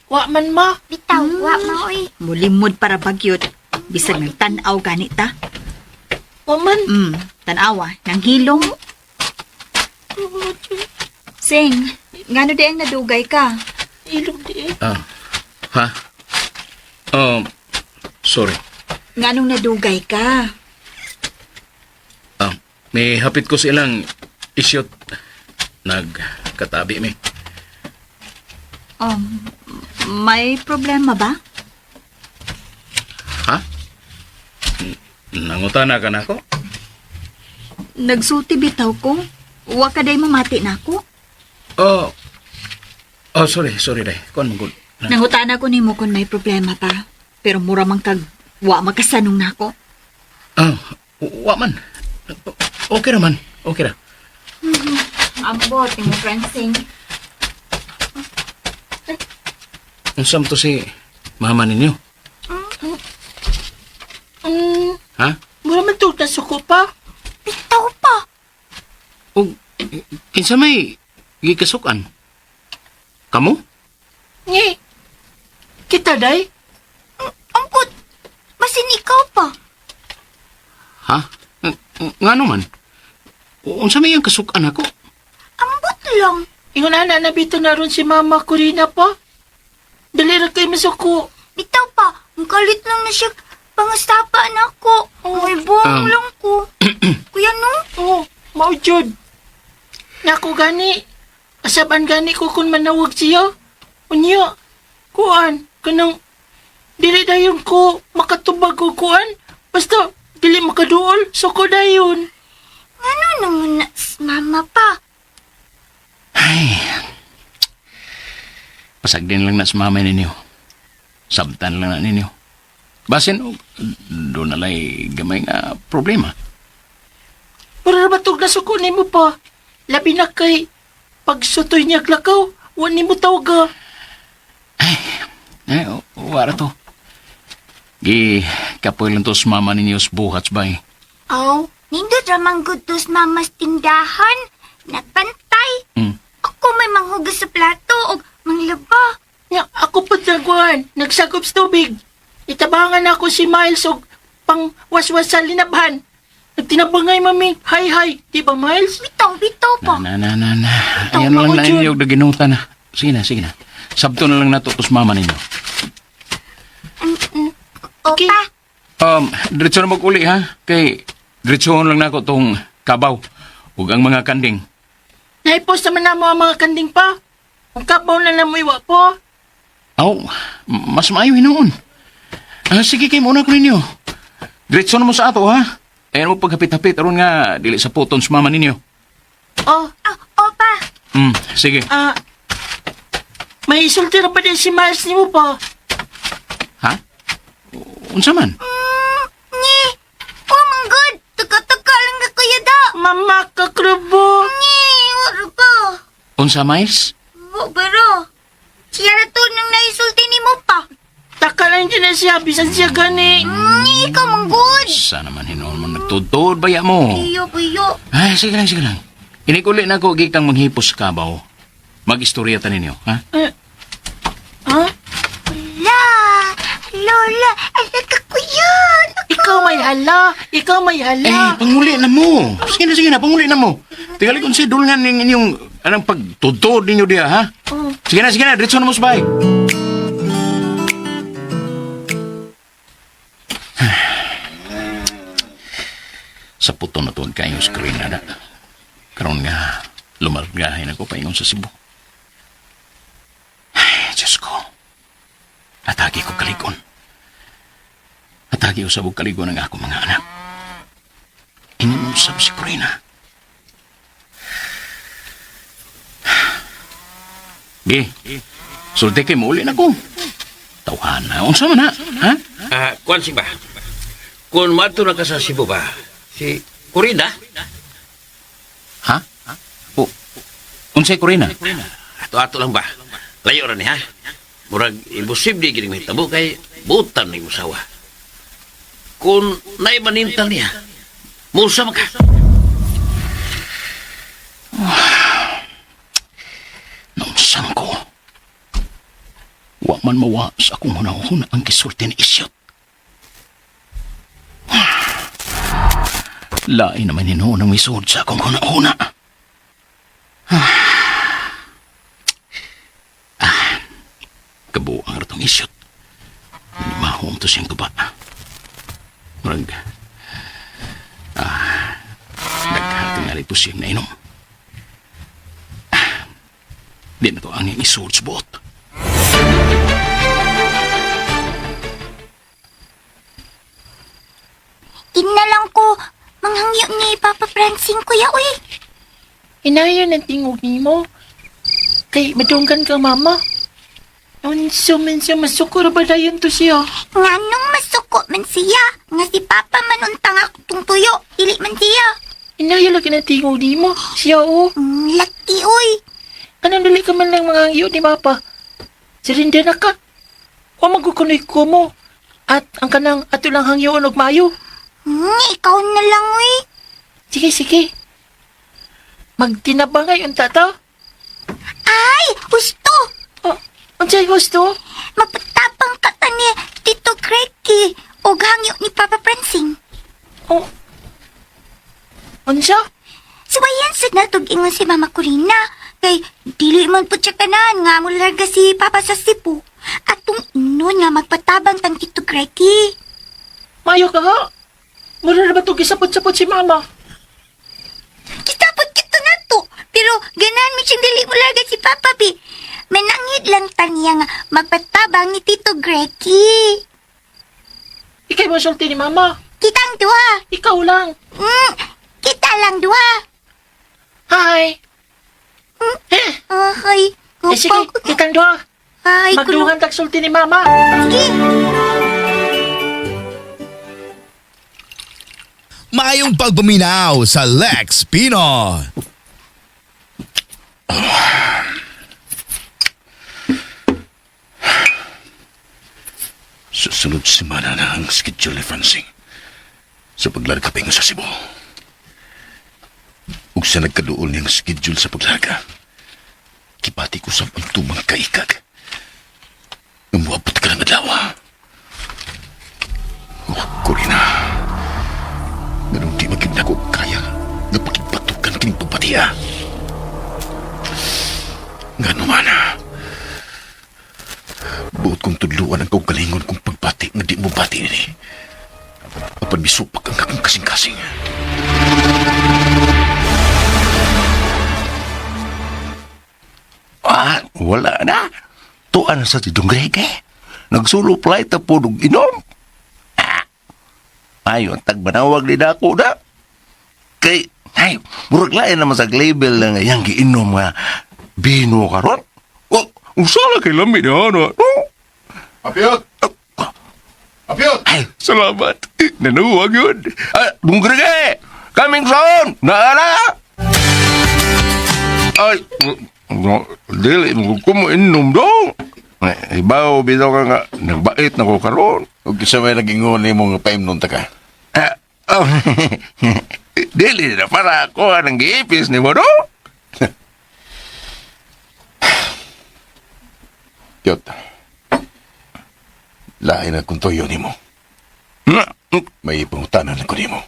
Wa man, ma. Bitaw, wa maoy. Mulimod para bagyot. Bisag nagtanaw ganita. Wa man. Tanawa. Nang hilong. Sing, ngano di ang nadugay ka? Ilog di eh. Ha? Sorry. Nganong nadugay ka? May hapit ko sa ilang isyot. Nagkatabi mi. May problema ba? Ha? Nangutana ka na ako? Nagsulti bitaw ko. Wa ka day mamati na ako. Sorry, day. Kuan mo good. Nangutana ko nimo kung may problema pa. Pero mura man kag wa makasanong na ako. Wa man. Okay naman. Okay ra. Ambot, mo Francine. Unsam to si mama ninyo? Ha? Mura man to, nasuko pa. Bitaw pa. O, kinsa may gikasukan? Kamu? Ngi. Kita, day. Angkot. Masin ikaw pa. Ha? Nga naman? Unsa may ang kasukan ako? Ambot lang. Ingon na nabito na ron si Mama Corina pa. Dali ra kay masuko. Bitaw pa. Ang kalit lang na siya. Pangastapa na ako. May buwang lang ko. Kuya no? Oh, maujod. Naku gani. Asaban gani ko kung manawag siya. Unya, kuan, kanang dili dayon ko makatubag ko kuan. Basta, dili makaduol, so ko dayon. Ano naman na mama pa? Ay. Pasag din lang na sa mama ninyo. Sabtan lang na ninyo. Basin, doon nalay gamay nga problema. Para ba itong nasuko ni mo pa? Labi na kay pagsutoy niya lakaw, wan ni mo tawaga. Wala to. Kapoy lang to sa mama ninyo sa buhats ba eh. Aw, nindot ramang gutos mamas tindahan. Nagpantay. Ako may manghugas sa plato o manglaba. Nga, ako pa nagwan, nagsagop sa tubig. Itabangan ako si Miles og pang waswas sa linabhan. Nagtinabangay mami, hi, di ba Miles? Bitaw pa. Na. Ayan lang na ninyo na ginuta na. Sige na. Sabto na lang nato to sa mama ninyo. Okay. Diretso na mag-uli ha. Kay diretso lang na ako tong kabaw. Ug ang mga kanding. Naipos naman na mo ang mga kanding pa. Ang kabaw na namuiwa po. Mas maayo hinoon. Sige kayo muna ko ninyo. Diretso na mo sa ato ha. Ayan mo paghapit-hapit aron nga dili sa puton sa mama ninyo. Opa. Sige. May isulti na ba din si Miles ni mo pa? Ha? Unsa man? Nye. Oh my God. Taga-taga lang na kuya da. Mama ka, Krubo. Nye. Wala ka. Unsa, Miles? Pero, siya na to nang naisulti ni mo pa. Taka lang dyan na siya, bisan siya gani. Nye, ikaw manggod. Sa naman hinoon mo nagtudtod baya mo. Kuyo. Ay, sige lang. Inikuli na ko gikang manghipos ka ba o? Mag-istorya ta ninyo, ha? Ha? La, Lola, anak ako yun. Ikaw may hala. Ikaw may hala. Panguli na mo. Sige na, panguli na mo. Tingali kung si dulngan ng inyong anong pagtutod ninyo diya, ha? Sige na, diretso na mo sa bahay. Sa puto na tuwag kayong screen na na. Karoon nga, lumargahin ako paingon sa Cebu. Ay, Diyos ko. Atagi ko kaligon. Atagi usab og kaligon ng ako mga anak. Inimusab si Corina. Bi, sulti kay muli na ko. Tawhana, unsa man na, ha? Kuan si ba? Kung mato na ka sa Cebu ba, si Corina, Ha? O, unsay Corina? ato-ato lang ba? Layo ra ni ha? Murag imposible gining mahitabo kay butan ni musawa. Kung naimanintal niya, musa man ka. Naunsan ko. Wa man mawa sa akong hunahuna ang gisulti ni Isyot. Lain naman hinuon ang misud sa akong hunahuna. Kabuang ratong Isyot. Hindi mahom to siyang tuba. Murag, naghating nga rito siyang nainom. Di na to ang isud sa buot. Ina lang ko, manghangyo ni Papa Francine, kuya, uy. Inayon ang tingog ni mo. Kay madunggan ka, mama. Unso man siya masukor ba dayon to siya? Nga nung masuko man siya, nga si Papa manuntang ako tong tuyo, dili man siya. Inayon lagi ng tingog ni mo. Siya, oh. Laki, uy. Kanang dali ka man lang mga hangyo ni Papa. Sirinda na ka. O magkukunoy ko mo. At ang kanang ato lang hangyo og mayo. Ikaw na lang, uy. Sige. Magtinabangay ang tata. Ay, gusto. Oh, unsay gusto? Magpatapang ka ta ni Tito Gregi o hangyo ni Papa Francine. Oh. Unsa? Subayan sa natug-ingon si Mama Corina. Kay dili man po siya kanan nga mularga si Papa sa Cebu. Atong inon nga magpatabang tang Tito Gregi. Mayo ka ha? Mura na ba ito gisapot-sapot si Mama? Kitapot kito na to. Pero ganan mi siyang dili mularga si Papa, bi. Manangit lang taniya nga magpatabang ni Tito Gregi. Ikay mo sulti ni Mama. Kitang duha. Ikaw lang. Kita lang duha. Hi. Ay, Sige, kitang doha. Ay, Magduhan tag sulti ni Mama. Sige. Mayong pagpaminaw sa Lex Pino. Susunod semana na ang schedule ni Francine sa paglarga sa Cebu. Ug sa nagkaduol niyang schedule sa paglarga, kipati ko sa pagtumang kaikag. Umuabot ka ng adlaw. Oh, Corina. Ganun di maging ko kaya na pagibatukan kining pagpatiya. Nga naman. Buot kong tudluan ang kaugalingon kong pagpati nga di mo bati ni. Apan misupak ang akong kasing-kasing. Wala na. Tuan sa tidong Grege. Nagsulo flight na po nung inom. Ayon, tagbanawag din ako na. Kay, murag lain naman sa label na ngayang giinom nga bino karon. Oh, usala kay lamig na ano. Apiyot! Apiyot! Ay, salamat. Nanuwag yun. Nung Grege, coming soon. Naala! Ay, dili mo ko inom dong. Ibaw, bitaw ka nga, nagbait na ko karon. Huwag sa may nag-ingon ni mong paim nun ta ka. Dili na para ako ang giipis ni mo, no? Kiyot, lain na kung toyo ni mo. May pangutanan ko ni mo.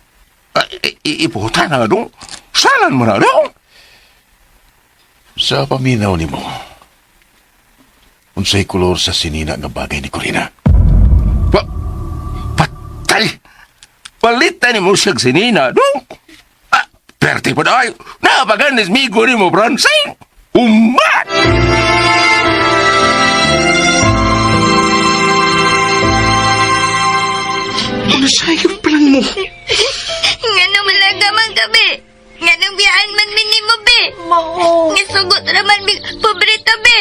Iputan na, no? Salan mo na, no? Sa paminaw ni mo, unsay kolor sa sinina nga bagay ni Corina? Patay! Palitan ni mo siyang sinina, no? Perti pa daw, napaganis migo ni mo, Francine! Umat! Sayang pa lang mo. Nga nung malaga man gabi. Nga nung biyaan man minimo, be. Mao. Nga sugot naman, be. Pobreta, be.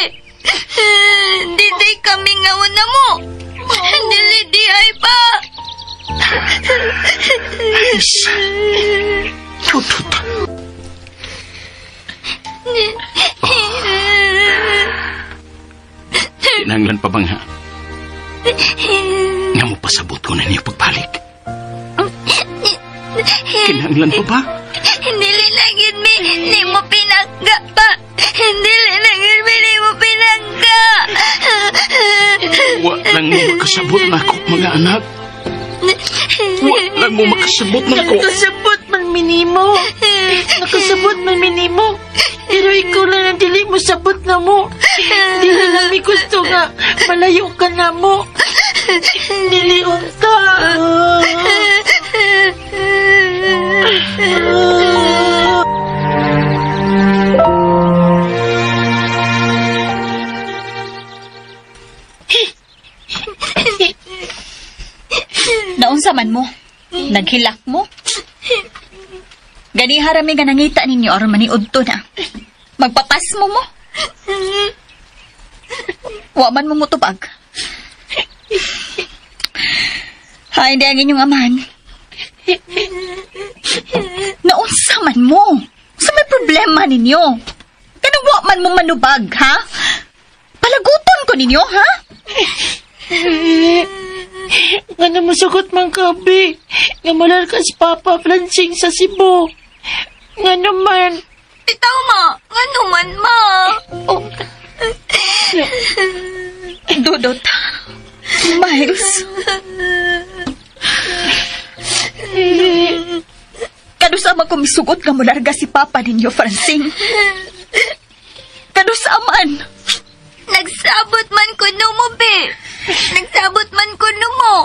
Diday kami nga una mo. Dili di ay pa. Tutut. Kinanglan pa bang ha? Nga mo pasabot ko na niya pagbalik. Kinanglan pa ba? Dili na gid mi ni mo pinangga pa. Dili na gid mi ni mo pinangga. Wa lang mo makasabot na ako, mga anak. Wa lang mo makasabot na ako. Nakasabot man minimo. Nakasabot man minimo. Pero ikaw lang ang dili mo sabot na mo. Dili lang mi gusto nga malayo ka na mo. Dili unta. Naunsa man mo? Naghilak mo? Gani harami nga nangita ninyo aron maniudto na. Magpapas mo mo? Wa man mo mutubag. Hay, hindi ang inyong amahan. Naunsa man mo? Sa may problema ninyo? Kanang wa man mo manubag, ha? Palaguton ko ninyo, ha? Nga na masugot man kabi. Nga malarkas Papa Francing sa Cebu. Nga naman. Bitaw ma. Nga naman, ma. Oh. Dudot. Miles. Kadusama ko misugot nga mularga si Papa ninyo, Francing. Kadusaman. Nagsabot man kuno mo, be. Nagsabot man kuno mo.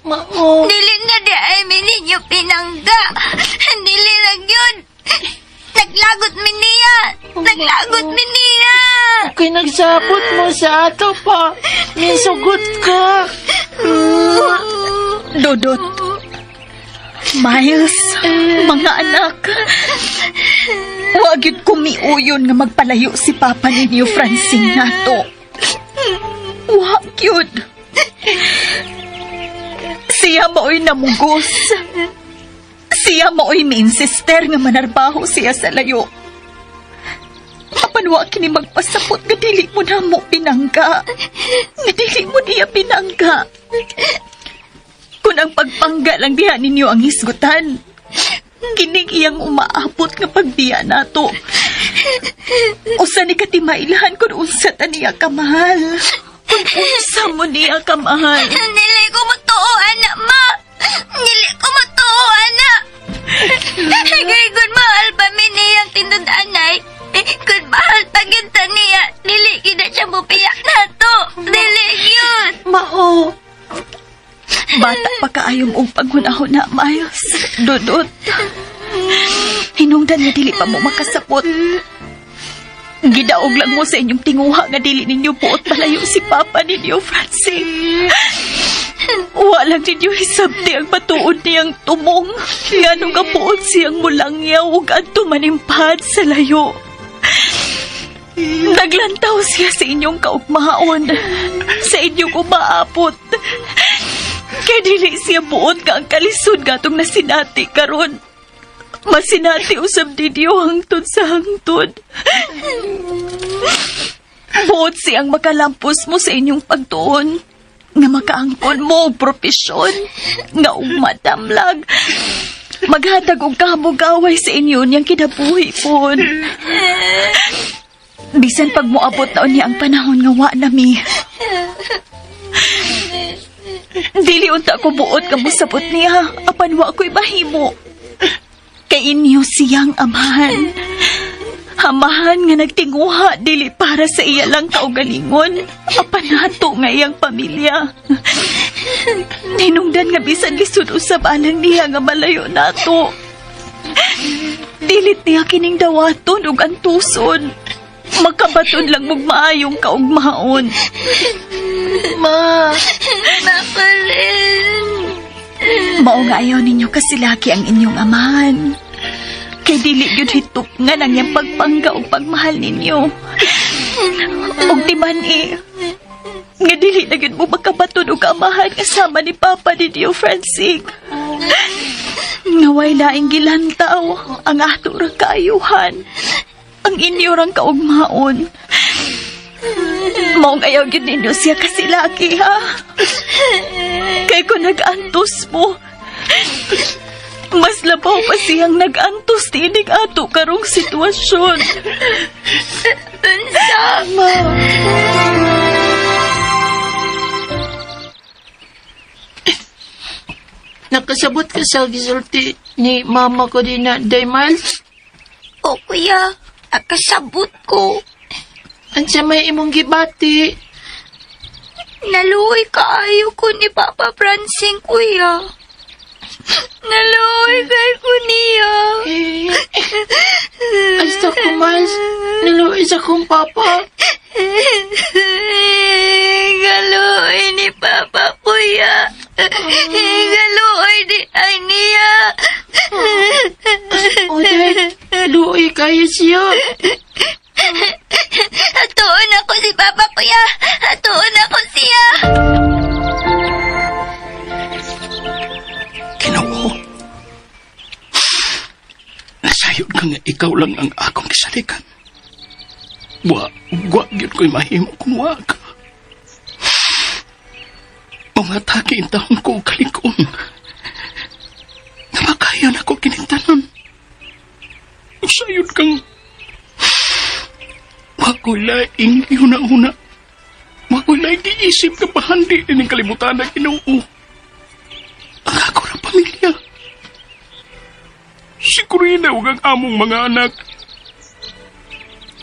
Mao. Dili na di ay mininyo pinangga. Dili lang yun. Naglagot min niya. Naglagot min niya. Kay nagsabot mo sa ato pa. May sugot ka. Dudot. Miles, mga anak. Wag yun kumiuyon nga magpalayo si Papa ninyo, Francine, nato. Wag yun. Siya mao'y namugos. Siya mao'y main sister nga manarbaho siya sa layo. Apan wa kini magpasapot nga dili mo na mo pinangga. Nga dili mo niya pinangga. Kung ang pagpangga lang diha ninyo ang hisgutan, kining iyang umaabot nga pagbiya nato. Usa ni katimailahan kung unsa ta niya kamahal. Kung unsa mo niya kamahal. Dili ko matuo, anak, ma. Dili ko matuo, anak. Kay kung mahal pa mi niyang tinudaan-ay, kung mahal pa ginta niya, dili kita siya mupiyak na to. Dili yun. Mao. Bata pa kaayong upang hunahuna, Miles. Dudot. Hinungdan nga dili pa mo makasapot. Gidaog lang mo sa inyong tinguha nga dili ninyo buot palayo si Papa ninyo, Francine. Walang ninyo hisabti ang patuod niyang tumong. Nga nung kapuot siyang mulangyaw ug adto manimpad sa layo. Naglantaw siya sa inyong kaugmaon. Sa inyong umaapot. Kaya dili siya buot nga ang kalisod gatong nasinati karon. Masinati usab ninyo hangtod sa hangtod. Buot siyang makalampos mo sa inyong pagtuon. Nga makaangkon mo og propesyon. Nga umadamlag. Maghatag og kamog-away sa inyo niyang kinabuhi pon. Bisan pag moabot na niya ang panahon nga wa nami. Dili unta ko buot nga mosabot niya apan wa ko'y bahimo. Kay inyo siyang amahan. Amahan nga nagtinguha dili para sa iya lang kaugalingon, apan nato nga iyang pamilya. Hinungdan nga bisan lisod usab alang niya nga malayo nato. Dilit niya kining dawaton ug antuson. Magkabaton lang magmaayong kaugmaon. Ma, Makalin. Mao nga ayaw ninyo kasilaki ang inyong amahan. Kay dili gyud hitupngan ang iyang pagpangga ug pagmahal ninyo. Og timan nga dili na gyud mo makabaton og amahan kasama ni Papa ninyo, Francine. Nga way laing gilantaw ang ato ra kaayuhan. Ang inyo rang kaugmaon. Maong ayaw gyud ninyo siya kasilaki, ha? Kay kung nag-antos mo, mas labaw pa siyang nag-antos tinig ato karong sitwasyon. Sama. nakasabot ka sa gisulti ni mama ko din na Day Miles? O kuya, akasabot ko. Ansa may imong gibati? Naluoy kaayo ko ni Papa Francine, kuya. Naluoy kay ko niya. Ay, sa ko, Miles. Naluoy sa kong papa. Galuoy ni Papa, kuya. Galuoy di ay niya. O, Day, luoy kayo siya. Hatuon ako si Papa, kuya. Hatuon ako siya. Ginoo. Nasayod ka nga ikaw lang ang akong kisalikan. Wa yun ko'y mahimo kung wa ka. Mga takin taon ko kalikon. Namakayan ako kinintanan. Sayod kang wako'y laing una-una. Wako'y laing giisip ka pahandi din ang kalimutan na Ginoo. Ang ako na pamilya. Si Corina ug ang among mga anak.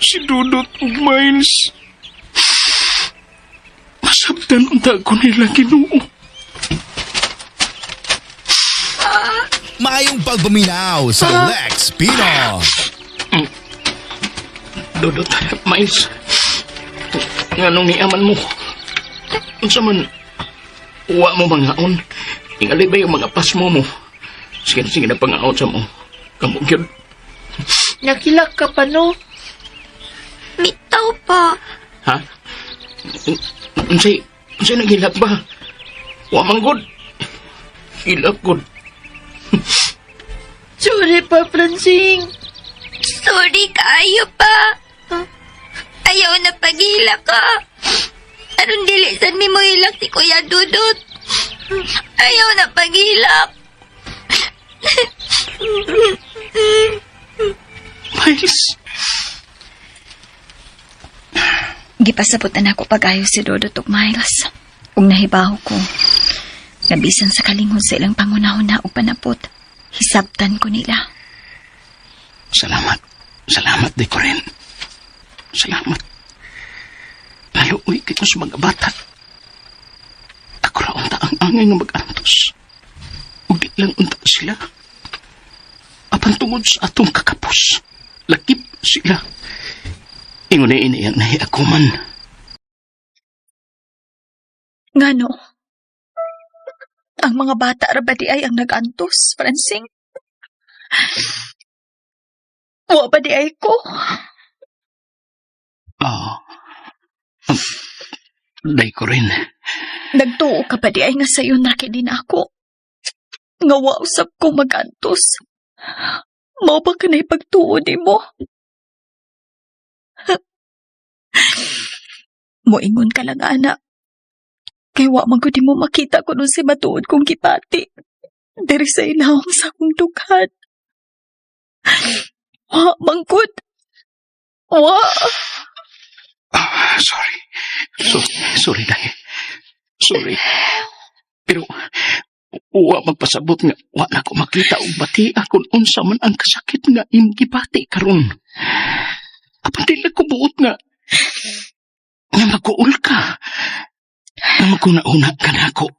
Si Dudot ug Miles. Masabtan unta ko nila Ginoo. Maayong pagbuminaw sa Lex Pino. Dudot, Miles. Nganong niaman mo? Unsa man, uwa mo mangaon. Ingali ba yung mga pasmo mo? Sige na pangaon sa mo. Kamong yun. Nakilak ka pa, no? Bitaw pa. Ha? Unsay naghilak ba? Wa manggod. Hilak god. Sorry pa, Francine. Sorry kaayo pa. Ayaw na paghila ka. Anong dilisan mi mo hilak si Kuya Dudut? Ayaw na paghilak. Miles. Gipasabutan ako pag-ayo si Dodot ug Miles. Ug nahibaw ko. Nabisan sa kalinghod sa ilang pangunahon na ug panapot. Hisabtan ko nila. Salamat. Salamat, di ko rin. Salamat. Naluoy kayo sa mga bata. Ako ra unta ang angay nga mag-antos. Ug di lang unta sila. Apan tungod sa atong kakapos. Lakip sila. Ingon na iniyang nahiakuman. Ngano? Ang mga bata ra ba di ay ang nag-antos, Francine? Wa ba di ay ko? Day ko rin. Nagtuo ka ba di ay nga sayo naki din ako? Nga wa usab ko mag-antos. Mao ba ka na'y pagtuo di mo? Moingon ka lang, anak. Kay wa man ko di mo makita ko nun si matuod kong gipati. Diri sa inawang sa akong dughan. Wa, bangkod. Wa. Sorry. Sorry, Day. Sorry. Pero, wa magpasabot nga, wa na ko makita og batia kung unsa man ang kasakit nga imong gibati karon. Apan dili ko buot nga magkuul ka. Nga magkuna-una ka na ako.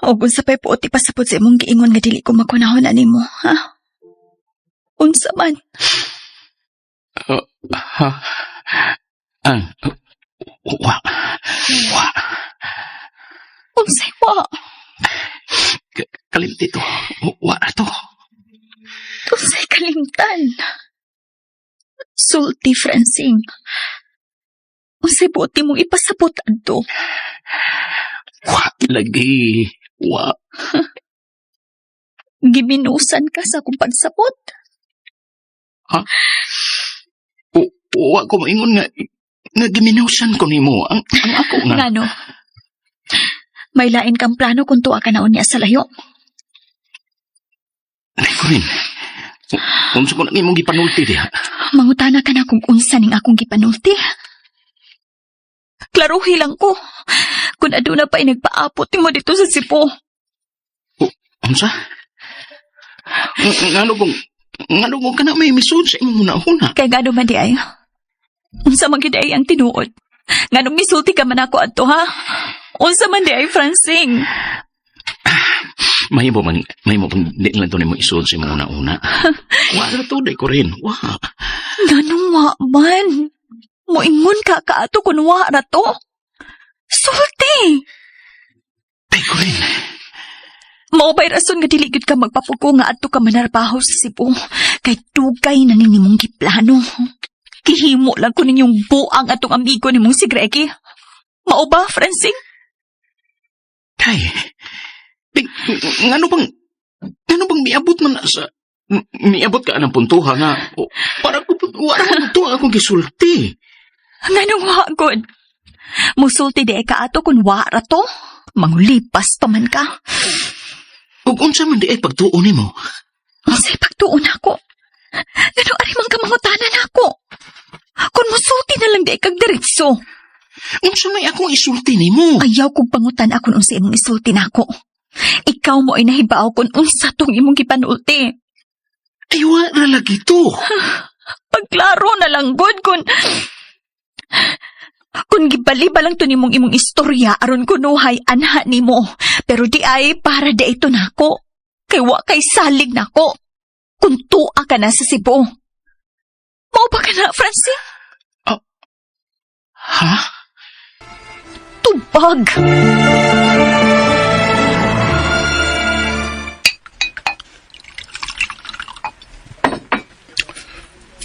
O kung sa pa'y puot ipasabot sa imong giingon nga dili ko makunahon na nimo, ha? Unsa man. Wa. Unsay wa. Kalimti to. Wa na to. Unsay kalimtan. Sulti, Francine. Unsay buot mong ipasabot adto. Wa lagi. Wa. Giminusan ka sa akong pagsabot. Ha? Wa ko maingon nga giminawsan ko nimo ang ako nga. Ngano? May lain kang plano kung tuwa ka na unya sa layo. Alay ko rin. Unsa ko na imong gipanulti diha? Mangutana ka na kung unsa ning akong gipanulti. Klaruhi lang ko. Kung aduna pa nagpaapot mo dito sa Cebu. Unsa? Ngano kung kana may misud sa imong hunahuna? Kaya gano man di ay. Unsa man gid ay ang tinuod. Ngano misulti ka man ako adto ha? Unsa man di ay, Francine. Mahimo man di lang to nimo isud sa imong hunahuna. Wa ra to day ko rin. Wa. Ganong wa man. Moingon ka kaato kun wa ra to. Sulti. Day ko rin. Mao ba'y rason nga dili gid ka magpapugo nga adto ka manarbaho sa Cebu. Kay dugay na ning nimong giplano. Gihimo lang ko ninyong buang atong amigo nimong si Greggy. Mao ba, Francine? Day. Ngano bang miabot man na sa miabot ka ng puntuha nga para ko wala man to akong gisulti. Nganong wa god? Musulti di ka ato kun wa ra to. Mangulipas pa man ka. Ug unsa man di ay pagtuon nimo? Unsay pagtuon ako? Ngano ari man ka mangutanan ako? Kun musulti na lang di kag diretso. Unsa may akong isulti nimo? Ayaw kong pangutan akon unsa imong isulti nako. Ikaw mo ay nahibaw kung unsa tong imong gipanulti. Ay wala lagi to. Pagklaro na lang god kung gibaliba lang to nimong imong istorya aron kunuhay anha nimo. Pero di ay para di ito nako. Kay wa kay salig nako. Kung tuwa ka na sa Cebu. Mao ba ka na, Francine? Ha? Tubag!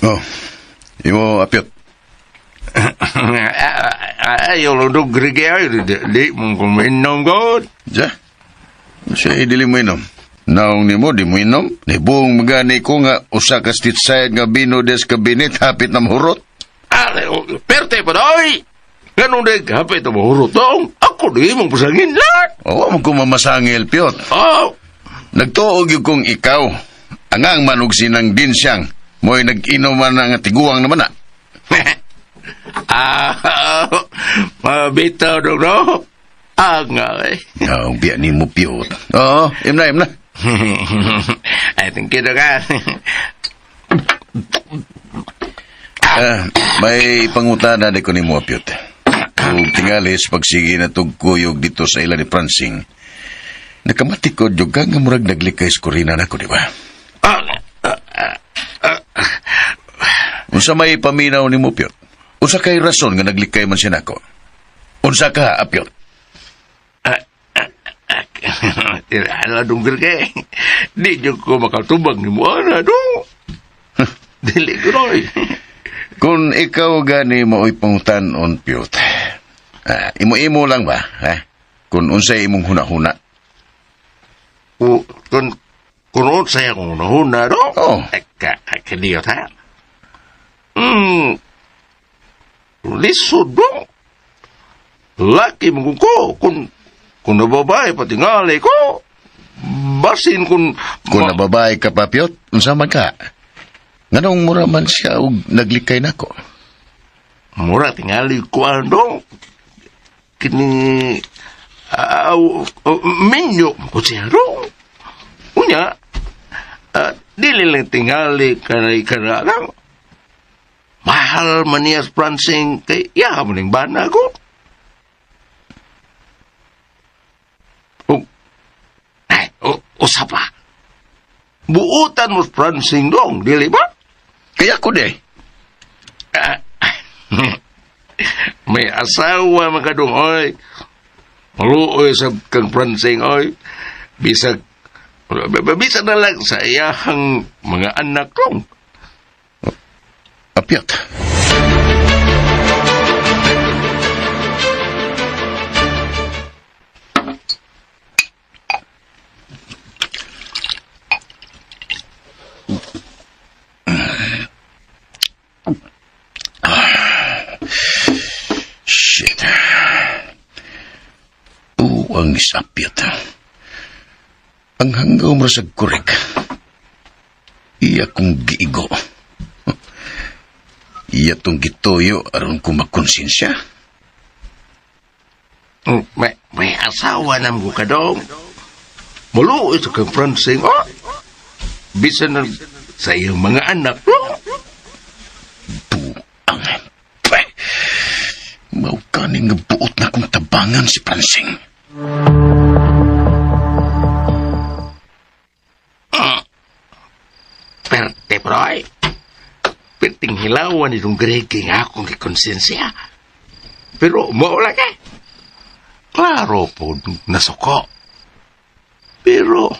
Oh, imo apyot. Ayaw lang doon, Greg, di mong kuminom ko. Ja? Siya dili mo inom. Naong ni mo, di mo inom. Nibong magani ko nga usa ka street side nga bino des kabinet hapit na mahurot. Perte pa doy! Ganun din, kapit na mahurot dong. Ako di mong pasangin lahat. Oo, mo ko mamasangil, Pyot. Oh, Nagtuog yung kung ikaw. Angang manog sinang dinsyang. Mo'y nag-inom man nga tiguang naman na. mabitaw dong, no? Nga, eh. Ang biya ni mo, Pyot. Oo, im na. I think kita ka. May pangutana di ko ni mo, Pyot. Kung tingalis pagsige na tugkuyog dito sa ila ni Francine, nakamatikod yung nga murag naglikay skurina na ko, di ba? Unsa may paminaw ni mo, Pyot? Unsa kay rason nga naglikay man siya nako? Unsa ka, Pyot? Tira dong, Greg. Di nyo ko makatubag ni mo, dong. Dili ko, Roy. Kung ikaw gani mao'y pangutanon, Pyot, imo-imo lang ba? Kung unsay imong huna-huna? Kung saya kong nahuna, dong. Oo. Kadiyot, ha? Lisod, dong. Laki mo ko. Kung nababae, patingali ko. basin kung... Kung nababae ka pa, Piot, unsa man ka? Nganong mura man siya og naglikay nako? Mura tingali ko ano. Kini... menyo ko siya ro. Unya, dili lang tingali kanay lang. Mahal man niya sa Pransing kay iya mo ning bana ko. Usapa. Buutan mo sa Pransing dong, dili ba? Kaya ko de. May asawa mga dong, oy. Maluoy sa kang Pransing, oy. Bisag na lang sa iyahang mga anak dong. Piot. Shit. Ang sapyat. Ang hanggaw mo sa korek. Iya kong giigo. Iya tong gitoyo aron ko makonsensya. May asawa na mo ka dong. Maluoy sa kang Pransing, oh. Bisa na sa iyong mga anak, oh. Buang. Mau kaning nga buot na kong tabangan si Pransing. Perte, proy. Perting hilawan itong Greg nga akong kikonsensya. Pero maula ka. Klaro po nasuko. Pero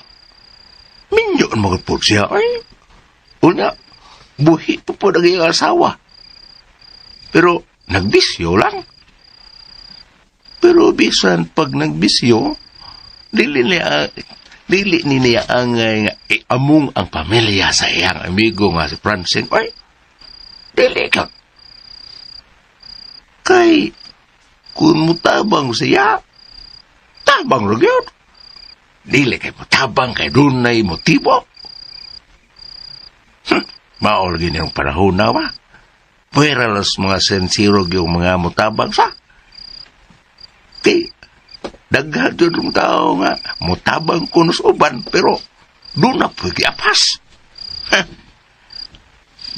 minyon mga po siya ay. Una, buhi po naging asawa. Pero nagbisyo lang. Pero bisan pag nagbisyo, dili niya ang among ang pamilya sa iyang amigo nga si Pransing. Ay, dili ka. Kay, kung mutabang siya, tabang rin yun. Dili kay mutabang kay dunay motibo. Maol gini yung panahon na ba? Pwera las mga sensirog yung mga mutabang sa. Kay, daghan yun yung tao nga, mutabang kunos uban, pero doon na pwede apas.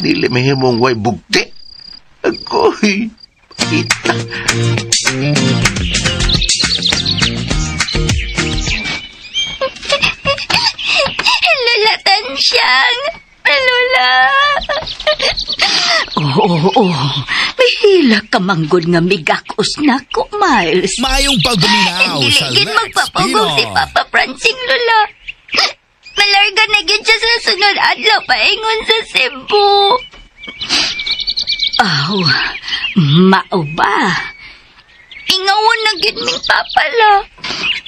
Dili mahimong way bugti. Agoy, kita. Lola Tansyang! Lola! Oo. Mahila ka manggod nga migakos na ko, Miles. Mayong pagbuminaw sa Diligid Lex magpapagod si Pino. Papa Pransing, Lola. Malarga na gid siya sa sunod adlaw paingon sa Cebu. Aw, mao ba? Ingawon na gid ming papa la.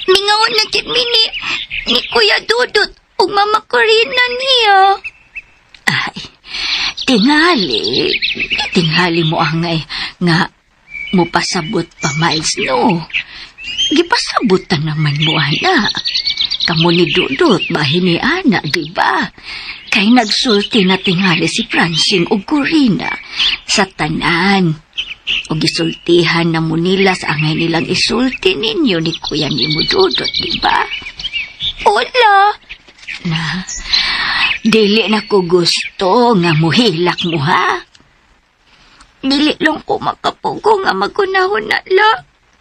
Ingawon na gid ni Kuya Dudut ug Mama Corina niya. Ay, tingali mo angay nga mupasabot pa, Miles, no? Gipasabutan naman mo, ana. Kamu ni Dudut, bahin ni Ana, di ba? Kay nagsulti na tingali si Pransing ug Corina sa tanan. O gisultihan na mo nila sa angay nilang isulti ninyo ni Kuya ni mo Dudut, di ba? Ola! Na, dili na ko gusto nga muhilak mo, ha? Dili lang ko makapugo nga magunahon na la.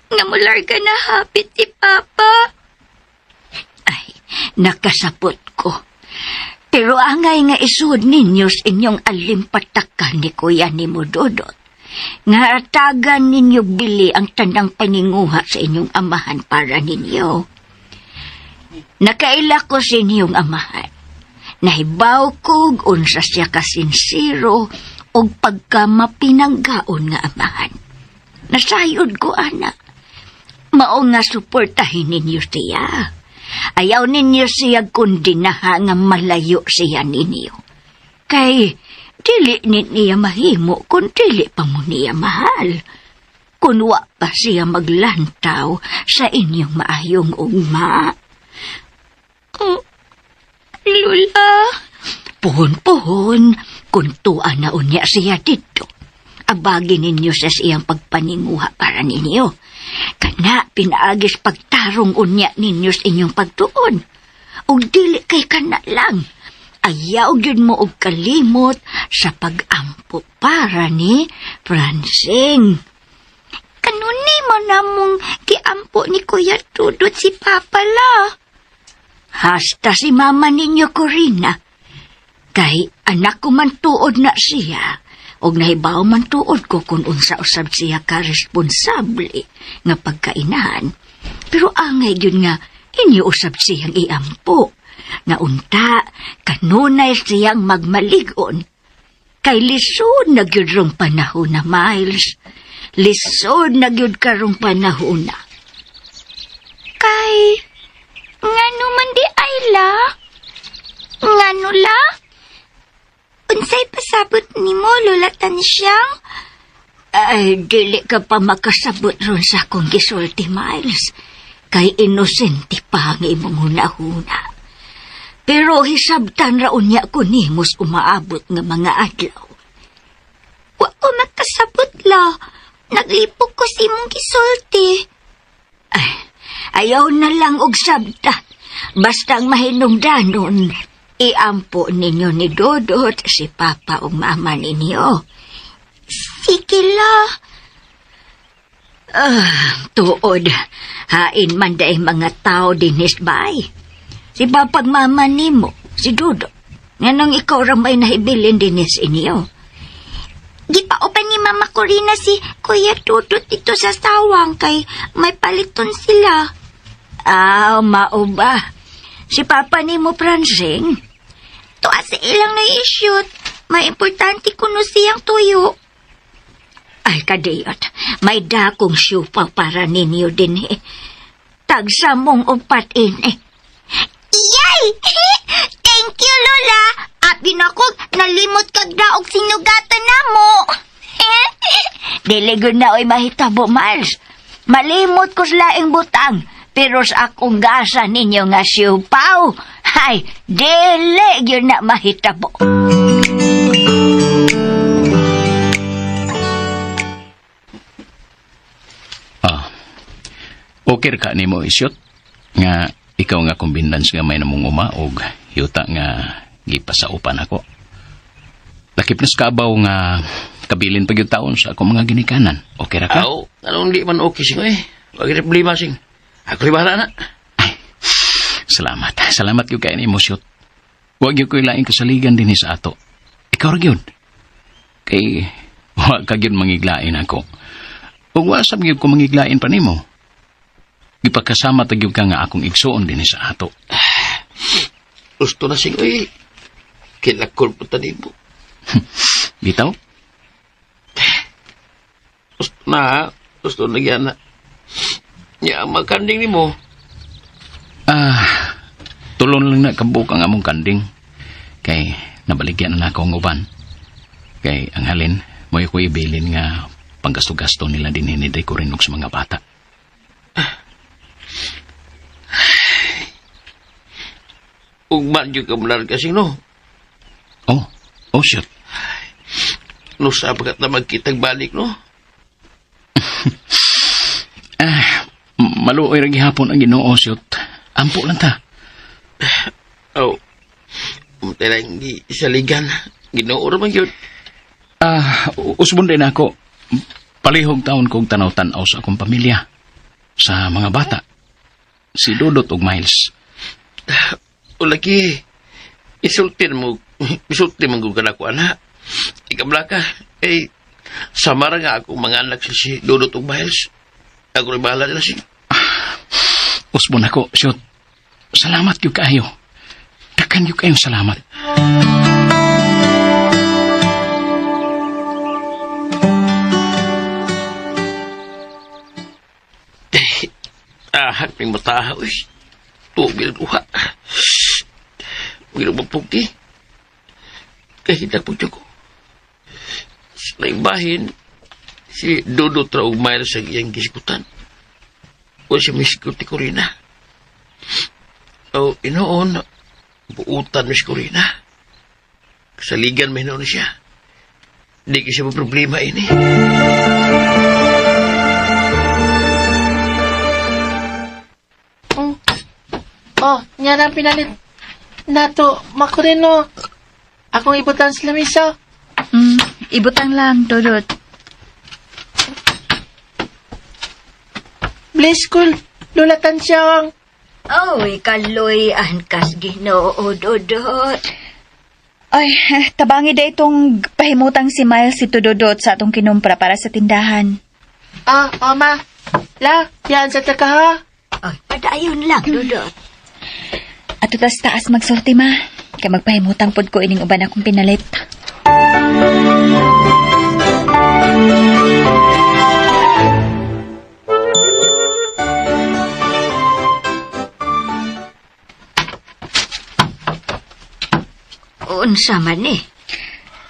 Nga mularga na hapit si Papa. Ay, nakasapot ko. Pero angay nga isud ninyo sa inyong alimpatakan ni Kuya ni Dudut. Nga atagan ninyo bili ang tandang paninguha sa inyong amahan para ninyo. Nakaila ko sa inyong amahan. Nahibaw ko unsa siya kasinsiro o pagka mapinanggaon nga amahan. Nasayod ko, anak. Mao nga suportahin ninyo siya. Ayaw ninyo siya kundi naha nga malayo siya ninyo. Kay, dili niya mahimo kung dili pa mo niya mahal. Kung wa pa siya maglantaw sa inyong maayong ugma. Lula. Puhon-puhon, kung tuan na unya siya dito. Abagin ninyo sa siyang pagpaninguha para ninyo. Kana, pinaagis pagtarong unya ninyo sa inyong pagtuon. O dili kay kana lang. Ayaw yun mo og kalimot sa pag-ampo para ni Francing. Kanuni mo namong kiampo ni Kuya Dudut si Papa la. Hasta si mama ninyo, Corina. Kay anak ko man tuod na siya, og nahibaw man tuod ko kung unsa-usab siya ka-responsable nga pagkainahan. Pero angay yun nga, iniusab siyang iampo. Nga unta, kanunay siyang magmaligon. Kay lisod na gyud rong panahon na, Miles. Lisod na gyud karong panahon na. Kay, ngano man di ay la? Ngano la? Unsay pasabot ni mo, Lola Tansyang? Ay, dili ka pa makasabot ron sa akong gisulti, Miles. Kay inosente pa ang imong hunahuna. Pero hisabtan raon niya ko nimos umaabot nga mga adlaw. Wa ko makasabot la. Naglipok ko si imong gisulti. Ay, ayaw na lang og sabta. Basta ang mahinungdanon, iampo ninyo ni Dodot, si Papa o Mama ninyo. Sige la. Tuod, hain man dahi mga tao dinis bay. Si Papag Mama nimo, si Dodot, nganong ikaw ramay nahibilin dinis inyo. Gipaupan ni Mama Corina si Kuya Dodot dito sa sawang kay may paliton sila. Mao ba? Si Papa nimo Francing? Tuwa sa ilang na-issued. May importante kuno siyang tuyo. Ay, kadiyot. May dakong syupa para ninyo din eh. Tagsa mong upatin eh. Yay! Thank you, Lola. Abi na ko, nalimot kag daog sinugatan na mo. Diligod na oy mahitabo, Miles. Malimot ko sa laing butang. Pero sa akong gasa ninyo nga siupaw, ay, dili yun na mahitabo. Okay ka ni mo isyot nga ikaw nga kumbindans nga may namong umaog yuta nga gipasaupan ako. Lakip na skabaw nga kabilin pag yung taon sa akong mga ginikanan. Okay ra ka? Aw, anong di man okay sing eh. Wag problema sing. Ako bahala na. Ay, salamat. Salamat yung kain mo, Syot. Huwag yung kailaing kasaligan din sa ato. Ikaw rin yun. Kay, huwag ka yun mangiglain ako. Huwag wasap yun kung mangiglain pa ni mo. Ipagkasama tagyog ka nga akong igsuon din sa ato. Gusto na sing eh. Kinakol po tanibo. Bitaw? Gusto na yan na. Ya, magkanding ni mo. Tulon lang na kabukang among kanding. Kay nabaligyan na ako ang uban. Kay ang halin, mo ko ibilin nga panggasto-gasto nila din hiniday ko rin sa mga bata. Ugman yung kamular kasi no. Oh, shit. No, sabagat na magkitag balik no. Maluoy ra gihapon ang Ginoo, Syot. Ampo lang ta. Umtay lang isaligan. Ginoo ra man yun. Usbon din ako. Palihog taon kong tanaw-tanaw sa akong pamilya. Sa mga bata. Si Dodot ug Miles. Lagi, isultin mo gugana ko, anak. Ikabla ka, samara nga ako mga anak si Dodot ug Miles. Ako rin bahala nila siya. Usbon ako, Syot. Salamat yung kayo. Dakan yung kayong salamat. Ahak ng mataha, uy. Tubil duha. Huwag naman pugti. Kahidak po ko. Sa bahin, si Dodot ra ug Miles sa iyang gisikutan. O si Miss Corina. Inoon, buutan, Miss Corina. Kasaligan may na siya. Hindi ko siya problema ini. Oh, nga na pinalit. Nato, makurino. Akong ibutan sa lamisa. Ibutang lang, Dodot. Bless ko, Lola Tansyang. Oy, kaloy ankas Ginoo Dodot. Ay, tabangi da itong pahimutang si Miles si Dodot sa atong kinumpra para sa tindahan. Ma. La, yan sa taka ha. Oy, padayon lang Dodot. At tas taas magsulti, ma. Kaya magpahimutang pod ko ining uban akong pinalit. Unsa man eh.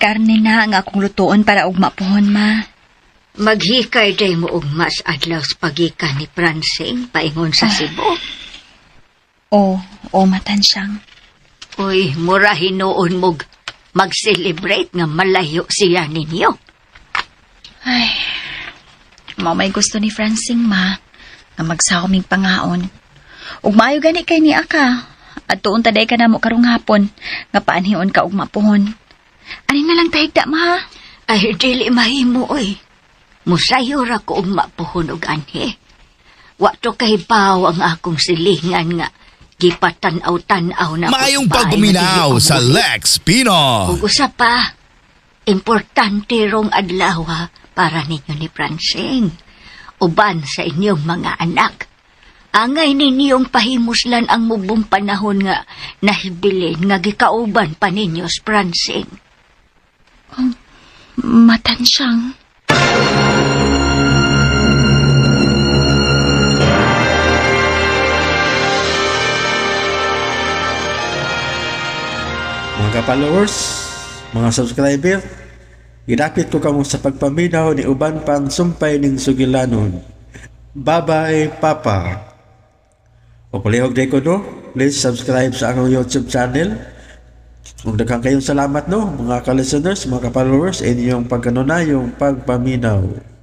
Karne na ang akong lutuon para ugma pohon, ma. Maghikay day mo og mas adlaw sa pagikan ni Pransing paingon sa Cebu. O Matansyang. Uy, mura hinuon mog mag-celebrate nga malayo siya ninyo. Ay, may gusto ni Francine, ma, nga magsahoming pangaon. Ug maayo gani kay ni Aka. At tuon taday ka na mo karong hapon, nga paanhion ka ug mapuhon. Ani na lang tahigda, ma? Ay, dili mahimo, oy. Musayo ra ko og mapuhon og anhi. Wato kay baw ang akong silingan nga gipatan-aw-tan-aw na Mayong bahay pagbuminaw nga dili sa ko- Lex Pino. Ug usa pa, importante rong adlaw para ninyo ni Francine. Uban sa inyong mga anak. Angay ninyong pahimuslan ang mubong panahon nga nahibilin nga gikauban pa ninyo sa Francine. Matansyang. Mga followers, mga subscriber, ginapit ko kamo sa pagpaminaw ni uban pang sumpay ning sugilanon. Bye-bye, Papa. O palihog day ko no, please subscribe sa akong YouTube channel. Kung daghang kayong salamat no, mga ka-listeners, mga ka-followers, inyong pagkanunayong pagpaminaw.